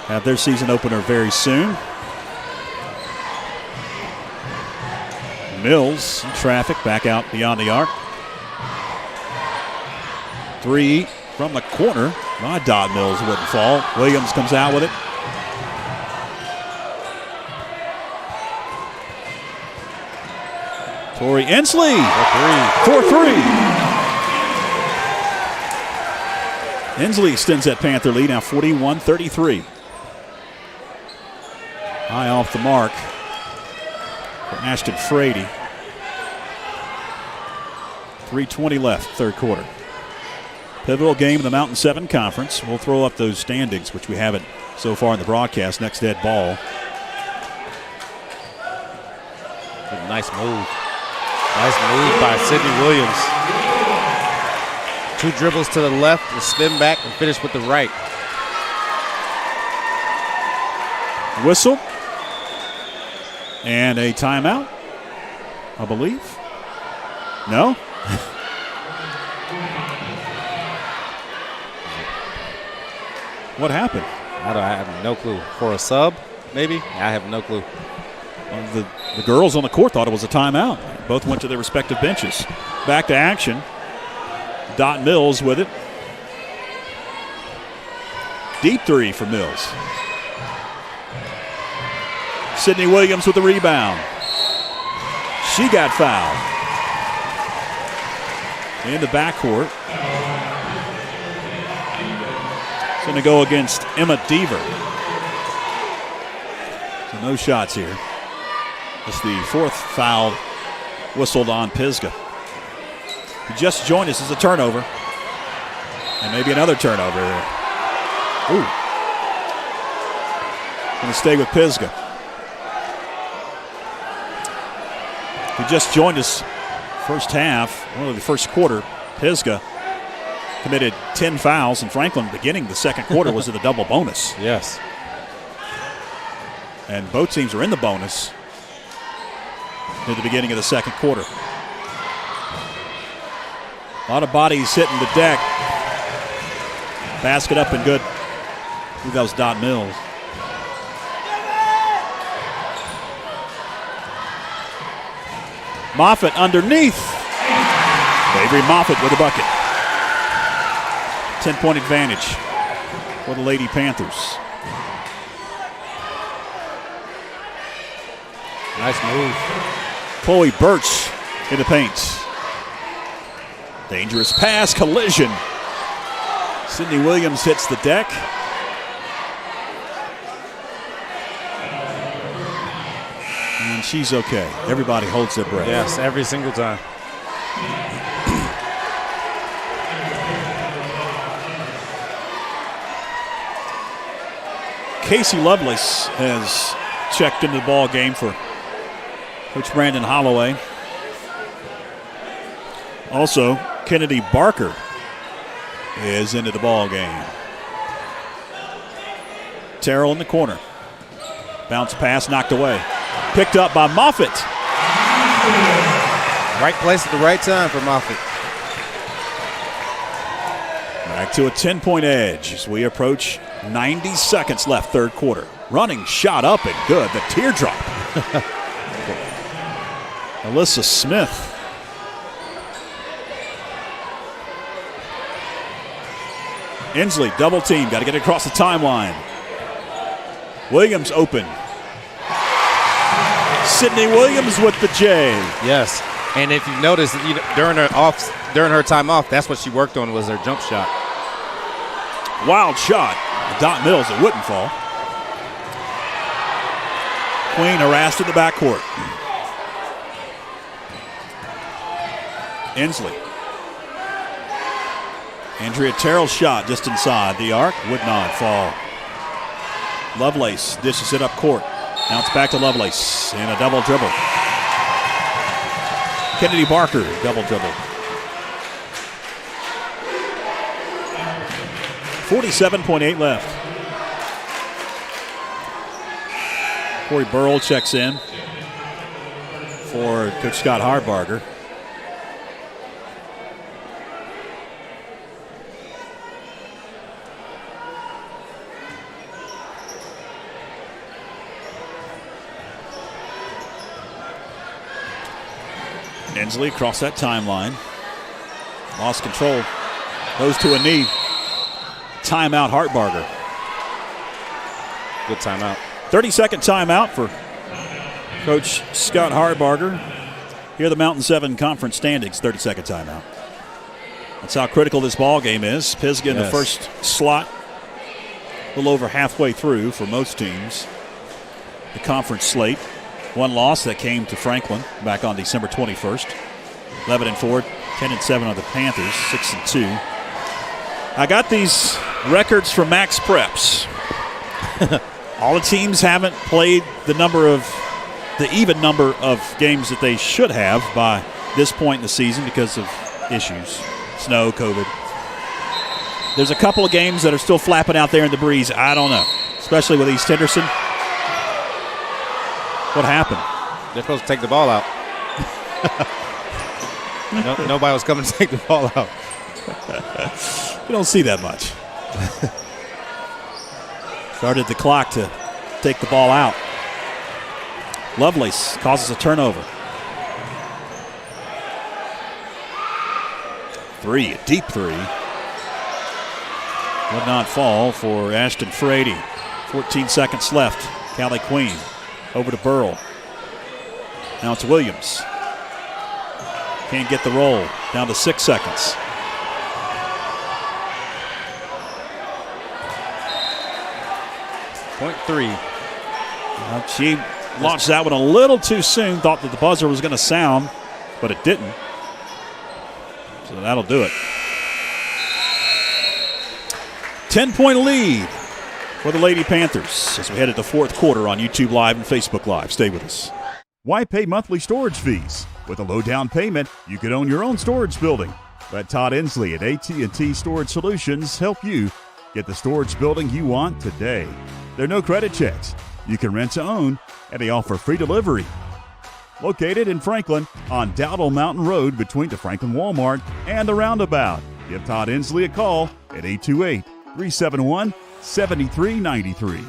have their season opener very soon. Mills in traffic back out beyond the arc. 3 from the corner. My Dot Mills wouldn't fall. Williams comes out with it. Tori Inslee for 3. Inslee extends that Panther lead now 41-33. High off the mark for Ashton Frady. 3:20 left, third quarter. Pivotal game in the Mountain 7 Conference. We'll throw up those standings, which we haven't so far in the broadcast. Next dead ball. Nice move. Nice move by Sydney Williams. 2 dribbles to the left, and spin back and finish with the right. Whistle. And a timeout, I believe. No? What happened? I have no clue. For a sub, maybe? I have no clue. Well, the girls on the court thought it was a timeout. Both went to their respective benches. Back to action. Dot Mills with it. Deep 3 for Mills. Sydney Williams with the rebound. She got fouled. In the backcourt. It's going to go against Emma Deaver. So no shots here. It's the 4th foul whistled on Pisgah. If you just joined us, as a turnover. And maybe another turnover there. Ooh. Going to stay with Pisgah. If you just joined us, first half, well, the first quarter, Pisgah committed 10 fouls, and Franklin, beginning the second quarter, was at a double bonus. Yes. And both teams are in the bonus at the beginning of the second quarter. A lot of bodies hitting the deck. Basket up and good. I think that was Dot Mills. Moffitt underneath. Avery Moffitt with a bucket. 10-point advantage for the Lady Panthers. Nice move. Chloe Birch in the paint. Dangerous pass, collision. Sydney Williams hits the deck. And she's okay. Everybody holds their breath. Yes, every single time. Casey Lovelace has checked into the ball game for Coach Brandon Holloway. Also, Kennedy Barker is into the ball game. Terrell in the corner. Bounce pass knocked away. Picked up by Moffitt. Right place at the right time for Moffitt. Back to a 10-point edge as we approach 90 seconds left, third quarter. Running shot up and good. The teardrop. Alyssa Smith. Inslee, double team. Got to get it across the timeline. Williams open. Sydney Williams with the J. Yes. And if you notice, during her time off, that's what she worked on was her jump shot. Wild shot. Dot Mills, it wouldn't fall. Queen harassed in the backcourt. Inslee. Andrea Terrell's shot just inside the arc. Would not fall. Lovelace dishes it up court. Now it's back to Lovelace in a double dribble. Kennedy Barker, double dribble. 47.8 left. Corey Burrell checks in for Coach Scott Harbarger. Inslee across that timeline. Lost control. Goes to a knee. Timeout, Hartbarger. Good timeout. 30-second timeout for Coach Scott Hartbarger. Here are the Mountain 7 conference standings. 30-second timeout. That's how critical this ball game is. Pisgah in the first slot. A little over halfway through for most teams. The conference slate. One loss that came to Franklin back on December 21st. 11-4, 10-7 on the Panthers, 6-2. I got these records from Max Preps. All the teams haven't played the even number of games that they should have by this point in the season because of issues, snow, COVID. There's a couple of games that are still flapping out there in the breeze. I don't know, especially with East Henderson. What happened? They're supposed to take the ball out. Nobody was coming to take the ball out. You don't see that much. Started the clock to take the ball out. Lovelace causes a turnover. A deep three. Would not fall for Ashton Frady. 14 seconds left. Callie Queen over to Burrell. Now it's Williams. Can't get the roll. Down to 6 seconds. Point three. She launched that one a little too soon. Thought that the buzzer was going to sound, but it didn't. So that'll do it. 10-point lead for the Lady Panthers as we head into the fourth quarter on YouTube Live and Facebook Live. Stay with us. Why pay monthly storage fees? With a low down payment, you could own your own storage building. Let Todd Inslee at AT&T Storage Solutions help you get the storage building you want today. There are no credit checks. You can rent to own, and they offer free delivery. Located in Franklin on Dowdle Mountain Road between the Franklin Walmart and the Roundabout. Give Todd Inslee a call at 828-371-7393.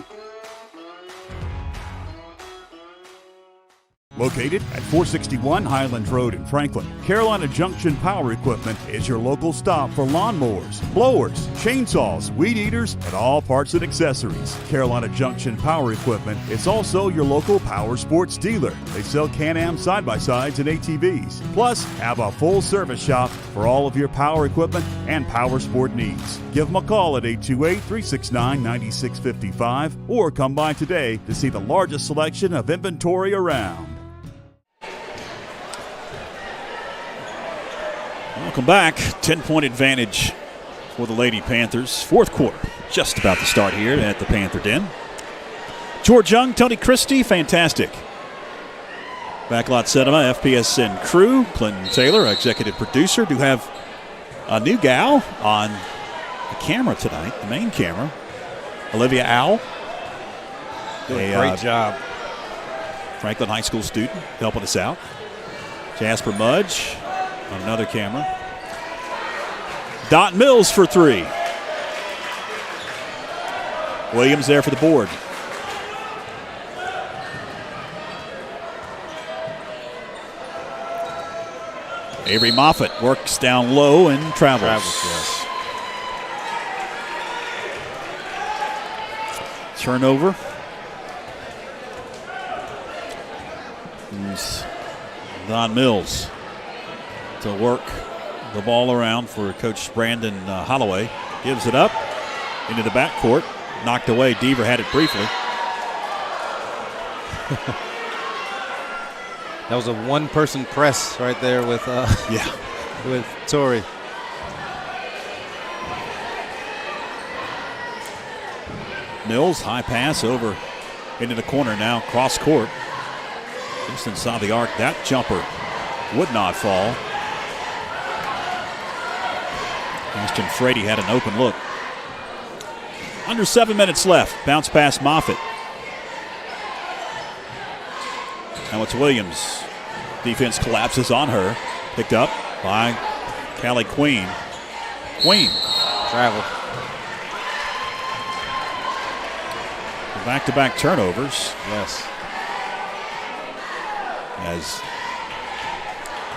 Located at 461 Highlands Road in Franklin, Carolina Junction Power Equipment is your local stop for lawnmowers, blowers, chainsaws, weed eaters, and all parts and accessories. Carolina Junction Power Equipment is also your local power sports dealer. They sell Can-Am side-by-sides and ATVs, plus have a full service shop for all of your power equipment and power sport needs. Give them a call at 828-369-9655 or come by today to see the largest selection of inventory around. Welcome back. 10-point advantage for the Lady Panthers. Fourth quarter just about to start here at the Panther Den. George Young, Tony Christie, fantastic. Backlot Cinema, FPSN crew, Clinton Taylor, executive producer, do have a new gal on the camera tonight, the main camera. Olivia Owl. Doing a great job. Franklin High School student helping us out. Jasper Mudge on another camera. Dot Mills for three. Williams there for the board. Avery Moffitt works down low and travels. Yes. Turnover. Don Mills to work the ball around for Coach Brandon Holloway. Gives it up into the backcourt. Knocked away. Deaver had it briefly. That was a one-person press right there with with Torrey. Mills, high pass over into the corner now, cross court. Just inside the arc. That jumper would not fall. Ashton Frady had an open look. Under 7 minutes left. Bounce pass Moffitt. Now it's Williams. Defense collapses on her. Picked up by Callie Queen. Queen. Travel. Back-to-back turnovers. Yes. As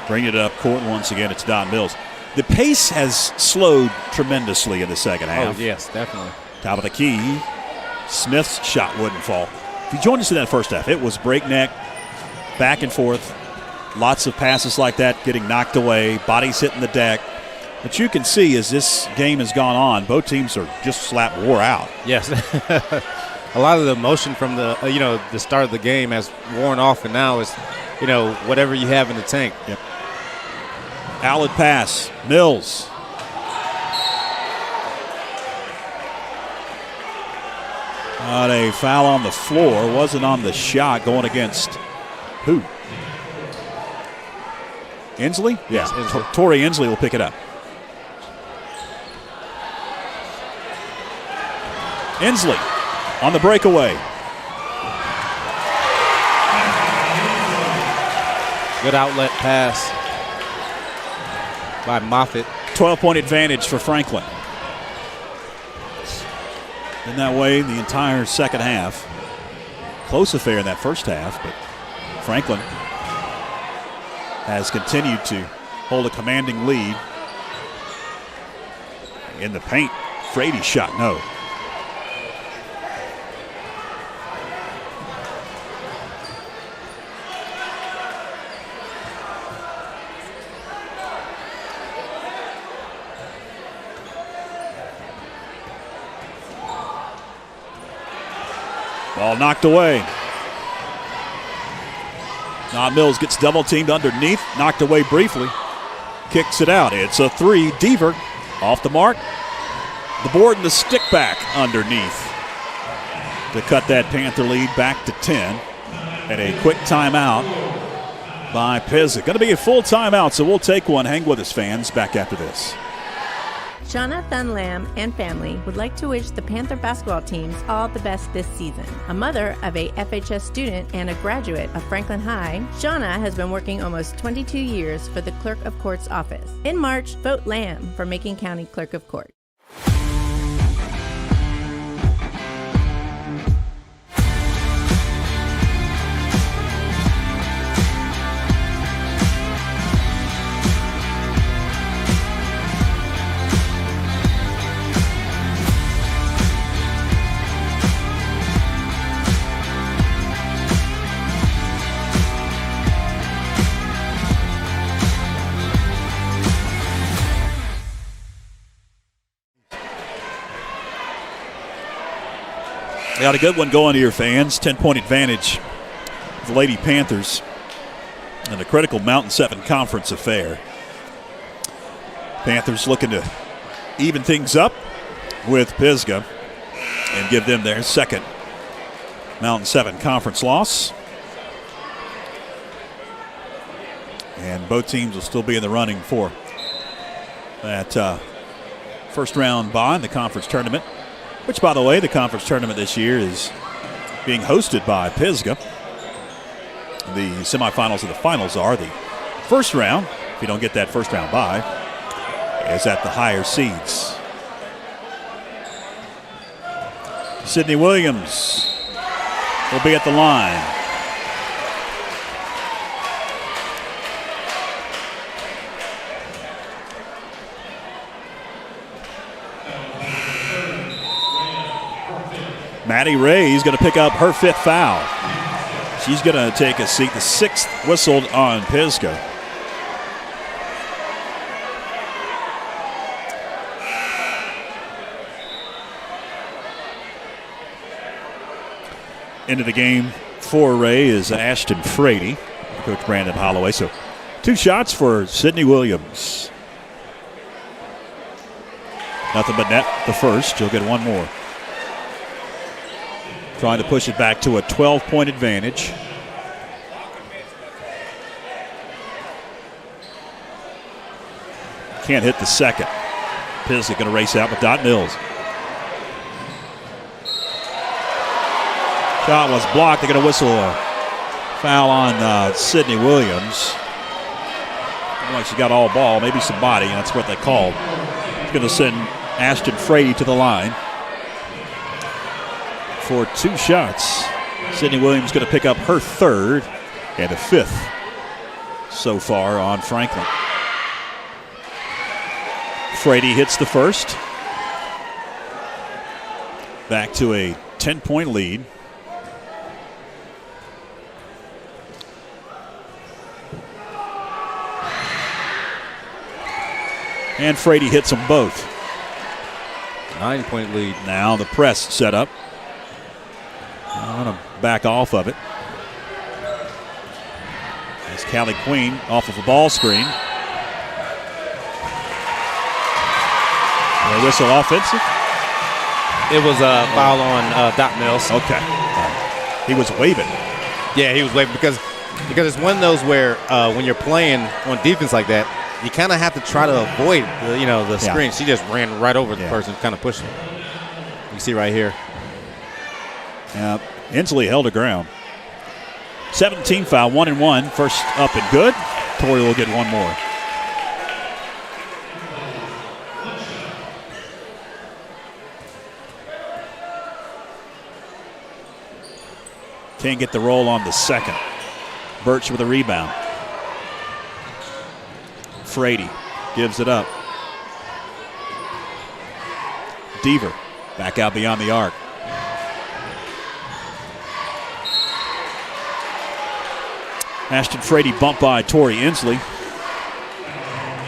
bringing it up court once again, it's Don Mills. The pace has slowed tremendously in the second half. Oh, yes, definitely. Top of the key. Smith's shot wouldn't fall. If you joined us in that first half, it was breakneck, back and forth. Lots of passes like that getting knocked away, bodies hitting the deck. But you can see as this game has gone on, both teams are just slap wore out. Yes. A lot of the emotion from the the start of the game has worn off, and now is whatever you have in the tank. Yep. Outlet pass, Mills. Got a foul on the floor. Wasn't on the shot. Going against who? Inslee? Yes. Tori Inslee will pick it up. Inslee on the breakaway. Good outlet pass by Moffitt. 12-point advantage for Franklin. Been that way the entire second half. Close affair in that first half, but Franklin has continued to hold a commanding lead. In the paint, Frady's shot, no. Ball knocked away. Now Mills gets double teamed underneath, knocked away briefly. Kicks it out. It's a three. Deaver off the mark. The board and the stick back underneath to cut that Panther lead back to 10. And a quick timeout by Pisgah. Going to be a full timeout, so we'll take one. Hang with us, fans. Back after this. Shauna Thunlam and family would like to wish the Panther basketball teams all the best this season. A mother of a FHS student and a graduate of Franklin High, Shauna has been working almost 22 years for the Clerk of Court's office. In March, vote Lamb for Macon County Clerk of Court. Got a good one going here, fans. 10-point advantage for the Lady Panthers in a critical Mountain 7 conference affair. Panthers looking to even things up with Pisgah and give them their second Mountain 7 conference loss. And both teams will still be in the running for that first round bye in the conference tournament, which, by the way, the conference tournament this year is being hosted by Pisgah. The semifinals and the finals are the first round. If you don't get that first round bye, is at the higher seeds. Sydney Williams will be at the line. Maddie Ray is going to pick up her 5th foul. She's going to take a seat. The 6th whistled on Pisgah. Into the game for Ray is Ashton Frady, Coach Brandon Holloway. So 2 shots for Sydney Williams. Nothing but net the first. She'll get 1 more. Trying to push it back to a 12-point advantage. Can't hit the second. Pisgah going to race out with Dot Mills. Shot was blocked. They're going to whistle a foul on Sydney Williams. Looks like she got all ball, maybe some body. That's what they called. It's going to send Ashton Frady to the line for 2 shots. Sydney Williams going to pick up her 3rd and a 5th so far on Franklin. Frady hits the first. Back to a 10-point lead. And Frady hits them both. 9-point lead. Now the press set up. I want to back off of it. As Callie Queen off of a ball screen. A whistle offensive. It was a foul on Dot Mills. Okay. He was waving. Yeah, he was waving because it's one of those where when you're playing on defense like that, you kind of have to try to avoid the screen. Yeah. She just ran right over the person, kind of pushed him. You see right here. Inslee held her ground. 17 foul, 1 and 1. First up and good. Torrey will get 1 more. Can't get the roll on the second. Birch with a rebound. Frady gives it up. Deaver back out beyond the arc. Ashton Frady bumped by Tori Inslee.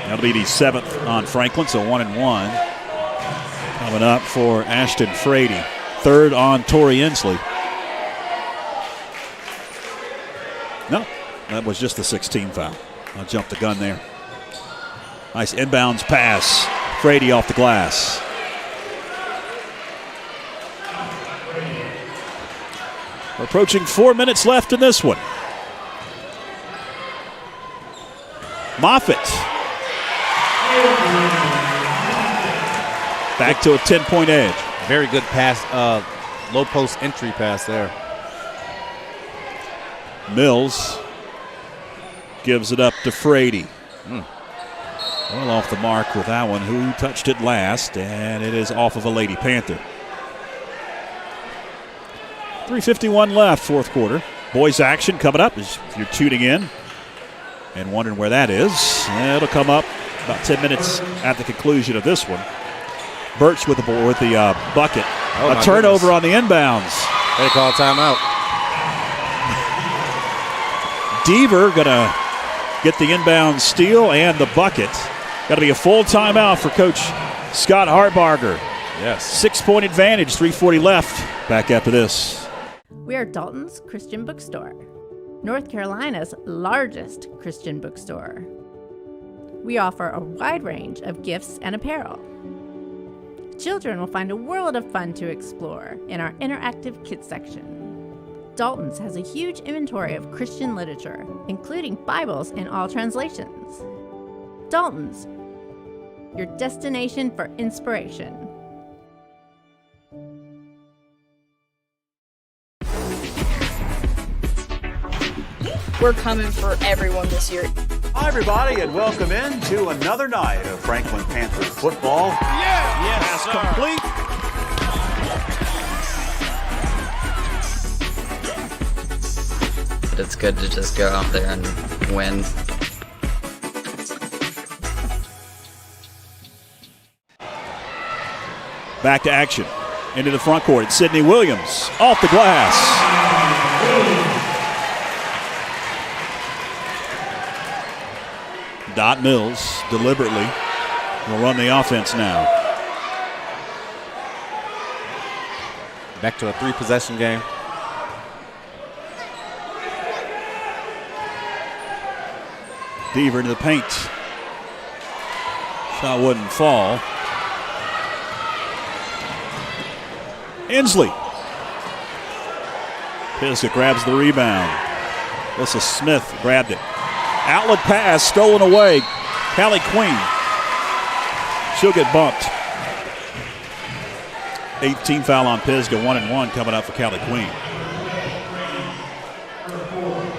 That'll be the 7th on Franklin, so 1 and 1. Coming up for Ashton Frady. 3rd on Tori Inslee. No, that was just the 16 foul. I'll jump the gun there. Nice inbounds pass. Frady off the glass. We're approaching 4 minutes left in this one. Moffitt. Back to a 10-point edge. Very good pass, low post entry pass there. Mills gives it up to Frady. Well off the mark with that one. Who touched it last? And it is off of a Lady Panther. 3:51 left, 4th quarter. Boys action coming up as you're tuning in and wondering where that is. It'll come up about 10 minutes at the conclusion of this one. Birch with the bucket. A turnover on the inbounds. They call timeout. Deaver going to get the inbound steal and the bucket. Got to be a full timeout for Coach Scott Hartbarger. Yes. 6-point advantage, 3:40 left. Back after this. We are Dalton's Christian Bookstore, North Carolina's largest Christian bookstore. We offer a wide range of gifts and apparel. Children will find a world of fun to explore in our interactive kids section. Dalton's has a huge inventory of Christian literature, including Bibles in all translations. Dalton's, your destination for inspiration. We're coming for everyone this year. Hi, everybody, and welcome in to another night of Franklin Panther football. Yes, complete. But it's good to just go out there and win. Back to action. Into the front court. It's Sidney Williams off the glass. Dot Mills deliberately will run the offense now. Back to a 3-possession game. Deaver into the paint. Shot wouldn't fall. Inslee. Pisgah grabs the rebound. Alyssa Smith grabbed it. Outlet pass stolen away. Callie Queen. She'll get bumped. 18 foul on Pisgah, 1-1 coming up for Callie Queen.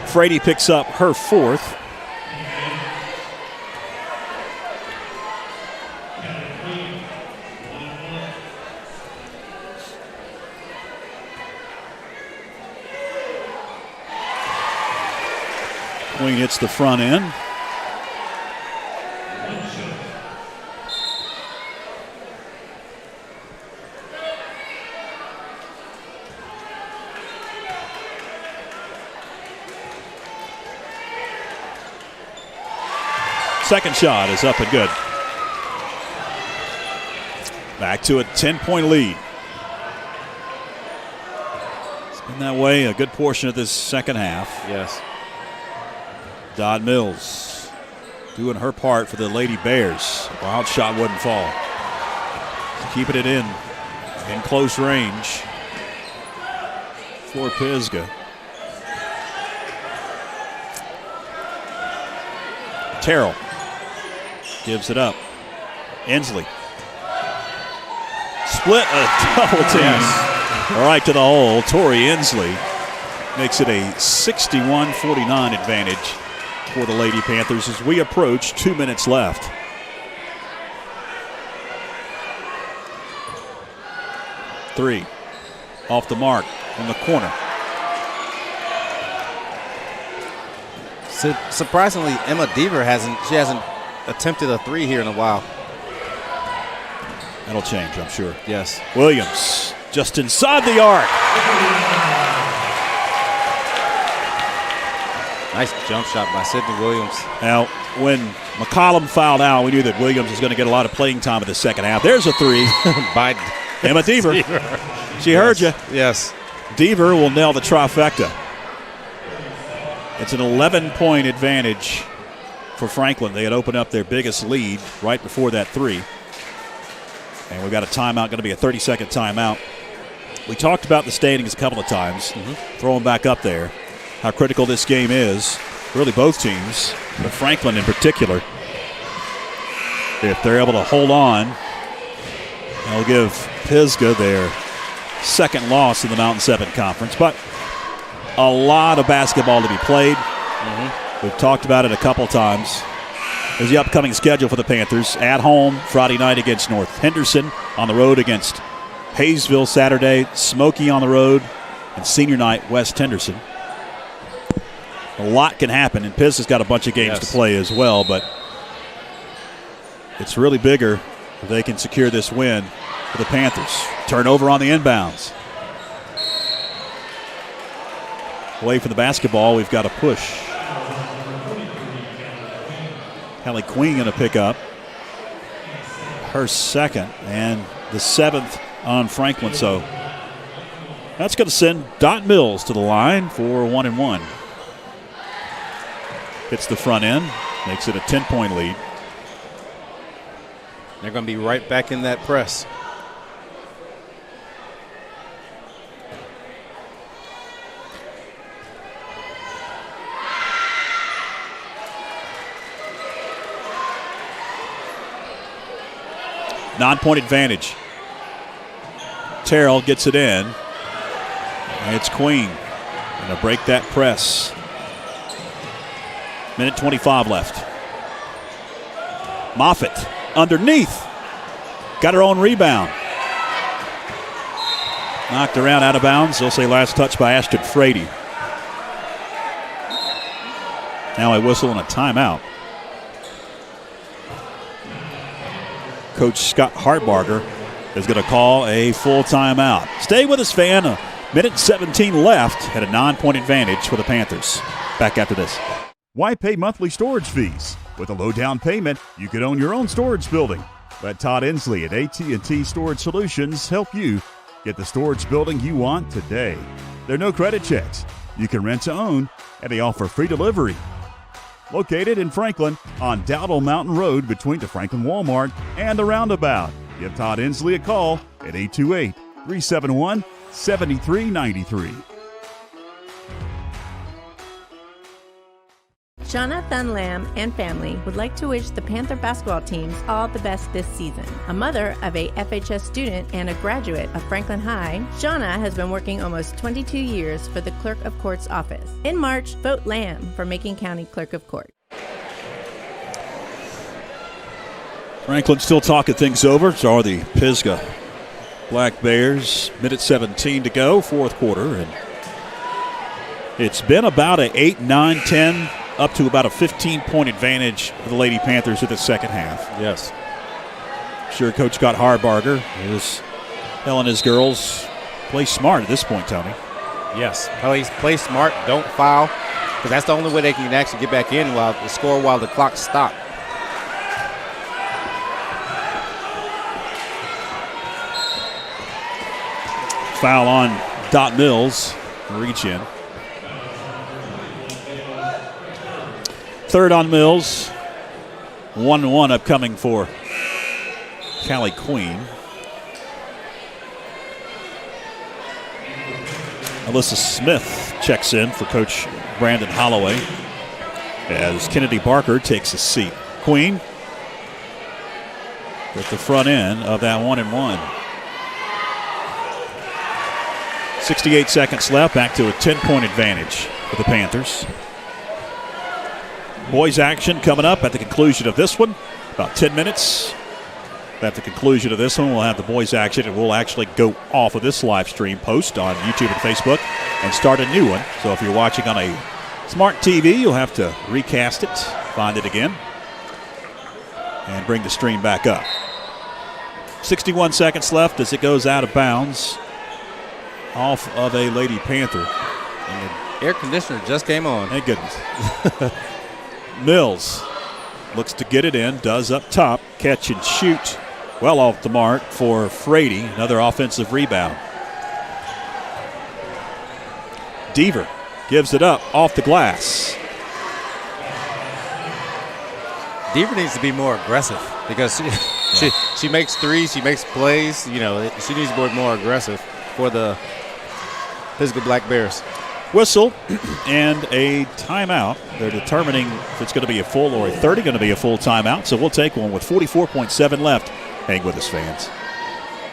Frady picks up her fourth. Queen hits the front end. Second shot is up and good. Back to a 10-point lead. It's been that way a good portion of this second half. Yes. Dot Mills doing her part for the Lady Bears. Wild shot wouldn't fall. Keeping it in close range for Pisgah. Terrell gives it up. Inslee. Split a double team. Yes. Right to the hole. Tori Inslee makes it a 61-49 advantage for the Lady Panthers as we approach 2 minutes left. Three off the mark from the corner. Surprisingly, Emma Deaver hasn't attempted a three here in a while. That'll change, I'm sure. Yes. Williams just inside the arc. Nice jump shot by Sidney Williams. Now, when McCollum fouled out, we knew that Williams was going to get a lot of playing time in the second half. There's a three by Emma Deaver. She heard you. Yes. Deaver will nail the trifecta. It's an 11-point advantage for Franklin. They had opened up their biggest lead right before that three. And we've got a timeout, going to be a 30-second timeout. We talked about the standings a couple of times. Throw them back up there. How critical this game is. Really both teams, but Franklin in particular. If they're able to hold on, they'll give Pisgah their second loss in the Mountain 7 Conference. But a lot of basketball to be played. We've talked about it a couple times. There's the upcoming schedule for the Panthers. At home, Friday night against North Henderson. On the road against Hayesville Saturday. Smoky on the road. And senior night, West Henderson. A lot can happen, and Pisgah's got a bunch of games to play as well, but it's really bigger if they can secure this win for the Panthers. Turnover on the inbounds. Away from the basketball, we've got a push. Callie Queen going to pick up her second, and the 7th on Franklin. So that's going to send Dot Mills to the line for 1-1. Hits the front end, makes it a 10-point lead. They're going to be right back in that press. Non-point advantage. Terrell gets it in. It's Queen. Going to break that press. Minute 25 left. Moffitt underneath. Got her own rebound. Knocked around out of bounds. They'll say last touch by Ashton Frady. Now a whistle and a timeout. Coach Scott Hartbarger is going to call a full timeout. Stay with us, fan. A minute 17 left at a 9-point advantage for the Panthers. Back after this. Why pay monthly storage fees? With a low down payment, you could own your own storage building. Let Todd Inslee at AT&T Storage Solutions help you get the storage building you want today. There are no credit checks. You can rent to own, and they offer free delivery. Located in Franklin on Dowdle Mountain Road between the Franklin Walmart and the Roundabout. Give Todd Inslee a call at 828-371-7393. Shauna Thunlam and family would like to wish the Panther basketball teams all the best this season. A mother of a FHS student and a graduate of Franklin High, Shauna has been working almost 22 years for the Clerk of Court's office. In March, vote Lamb for Macon County Clerk of Court. Franklin still talking things over. So are the Pisgah Black Bears. Minute 17 to go, fourth quarter. And it's been about an 8, 9, 10, up to about a 15-point advantage for the Lady Panthers in the second half. Yes. Sure, Coach Scott Hartbarger is telling his girls, play smart at this point, Tony. Yes. Play smart, don't foul, because that's the only way they can actually get back in while the clock stops. Foul on Dot Mills. Reach in. Third on Mills. 1-1 upcoming for Callie Queen. Alyssa Smith checks in for Coach Brandon Holloway as Kennedy Barker takes a seat. Queen at the front end of that 1-1. 68 seconds left, back to a 10-point advantage for the Panthers. Boys action coming up at the conclusion of this one. About 10 minutes. At the conclusion of this one, we'll have the boys action, and we'll actually go off of this live stream post on YouTube and Facebook and start a new one. So if you're watching on a smart TV, you'll have to recast it, find it again, and bring the stream back up. 61 seconds left as it goes out of bounds off of a Lady Panther. And the air conditioner just came on. Thank goodness. Mills looks to get it in, does up top, catch and shoot. Well off the mark for Frady, another offensive rebound. Deaver gives it up off the glass. Deaver needs to be more aggressive because she makes threes, she makes plays. You know, she needs to be more aggressive for the Pisgah Black Bears. Whistle and a timeout. They're determining if it's going to be a full or a 30, going to be a full timeout. So we'll take one with 44.7 left. Hang with us, fans.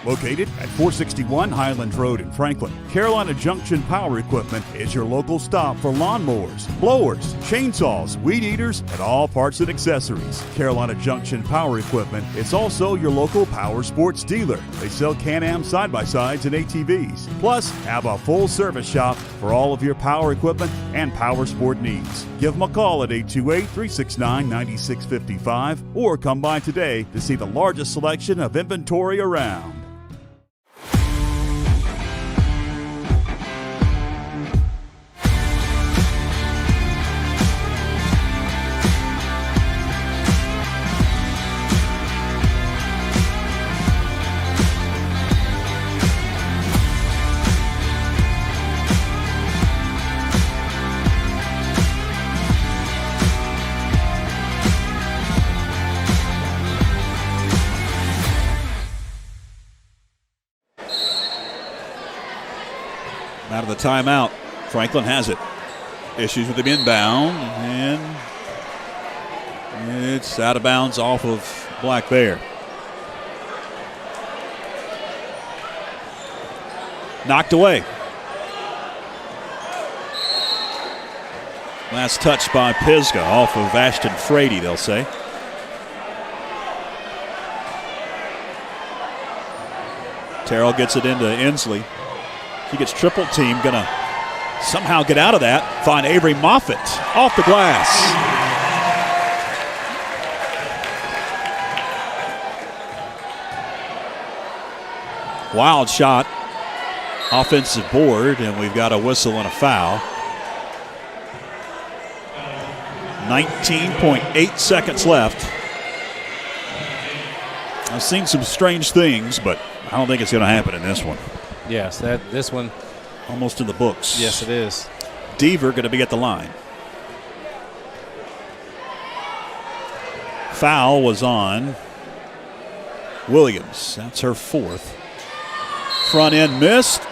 Located at 461 Highland Road in Franklin, Carolina Junction Power Equipment is your local stop for lawnmowers, blowers, chainsaws, weed eaters, and all parts and accessories. Carolina Junction Power Equipment is also your local power sports dealer. They sell Can-Am side-by-sides and ATVs, plus have a full service shop for all of your power equipment and power sport needs. Give them a call at 828-369-9655 or come by today to see the largest selection of inventory around. the timeout. Franklin has it. Issues with him inbound, and it's out of bounds off of Black Bear. Knocked away. Last touch by Pisgah off of Ashton Frady, they'll say. Terrell gets it into Inslee. He gets triple team, gonna somehow get out of that. Find Avery Moffitt off the glass. Wild shot. Offensive board, and we've got a whistle and a foul. 19.8 seconds left. I've seen some strange things, but I don't think it's going to happen in this one. Yes, this one. Almost in the books. Yes, it is. Deaver going to be at the line. Foul was on Williams. That's her fourth. Front end missed.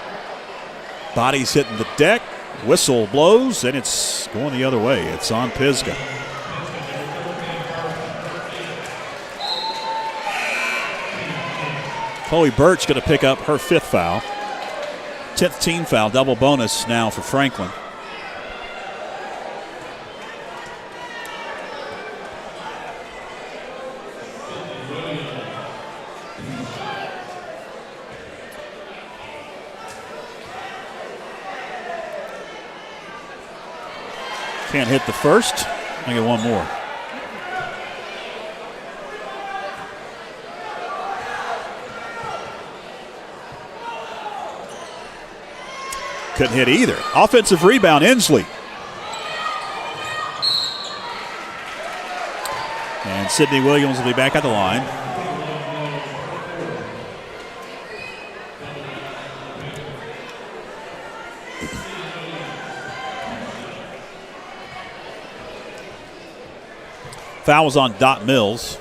Body's hitting the deck. Whistle blows, and it's going the other way. It's on Pisgah. Chloe Birch going to pick up her fifth foul. 10th team foul, double bonus now for Franklin. Can't hit the first. I get one more. Couldn't hit either. Offensive rebound, Inslee. And Sydney Williams will be back at the line. Foul was on Dot Mills.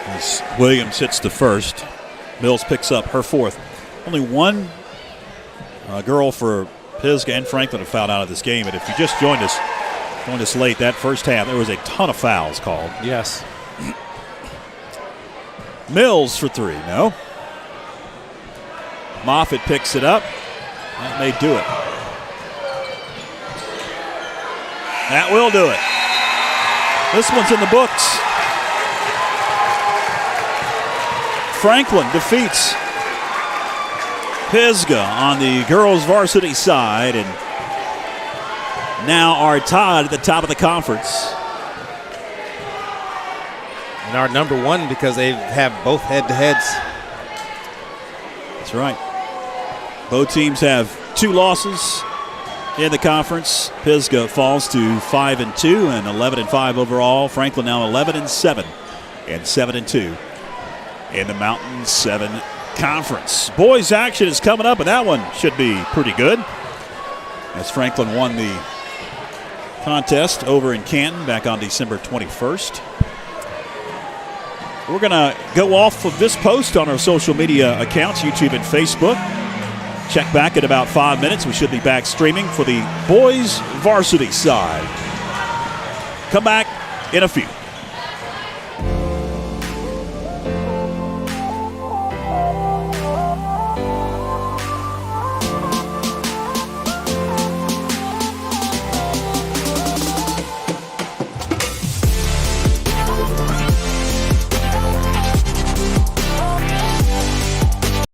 As Williams hits the first. Mills picks up her fourth. Only one girl for Pisgah and Franklin have fouled out of this game. And if you just joined us late, that first half, there was a ton of fouls called. Yes. Mills for three, no. Moffitt picks it up. That may do it. That will do it. This one's in the books. Franklin defeats Pisgah on the girls' varsity side and now are tied at the top of the conference. And are number one because they have both head-to-heads. That's right. Both teams have two losses in the conference. Pisgah falls to 5-2 and 11-5 overall. Franklin now 11-7 and 7-2 in the Mountain 7 Conference. Boys action is coming up, and that one should be pretty good, as Franklin won the contest over in Canton back on December 21st. We're going to go off of this post on our social media accounts, YouTube and Facebook. Check back in about 5 minutes. We should be back streaming for the boys varsity side. Come back in a few.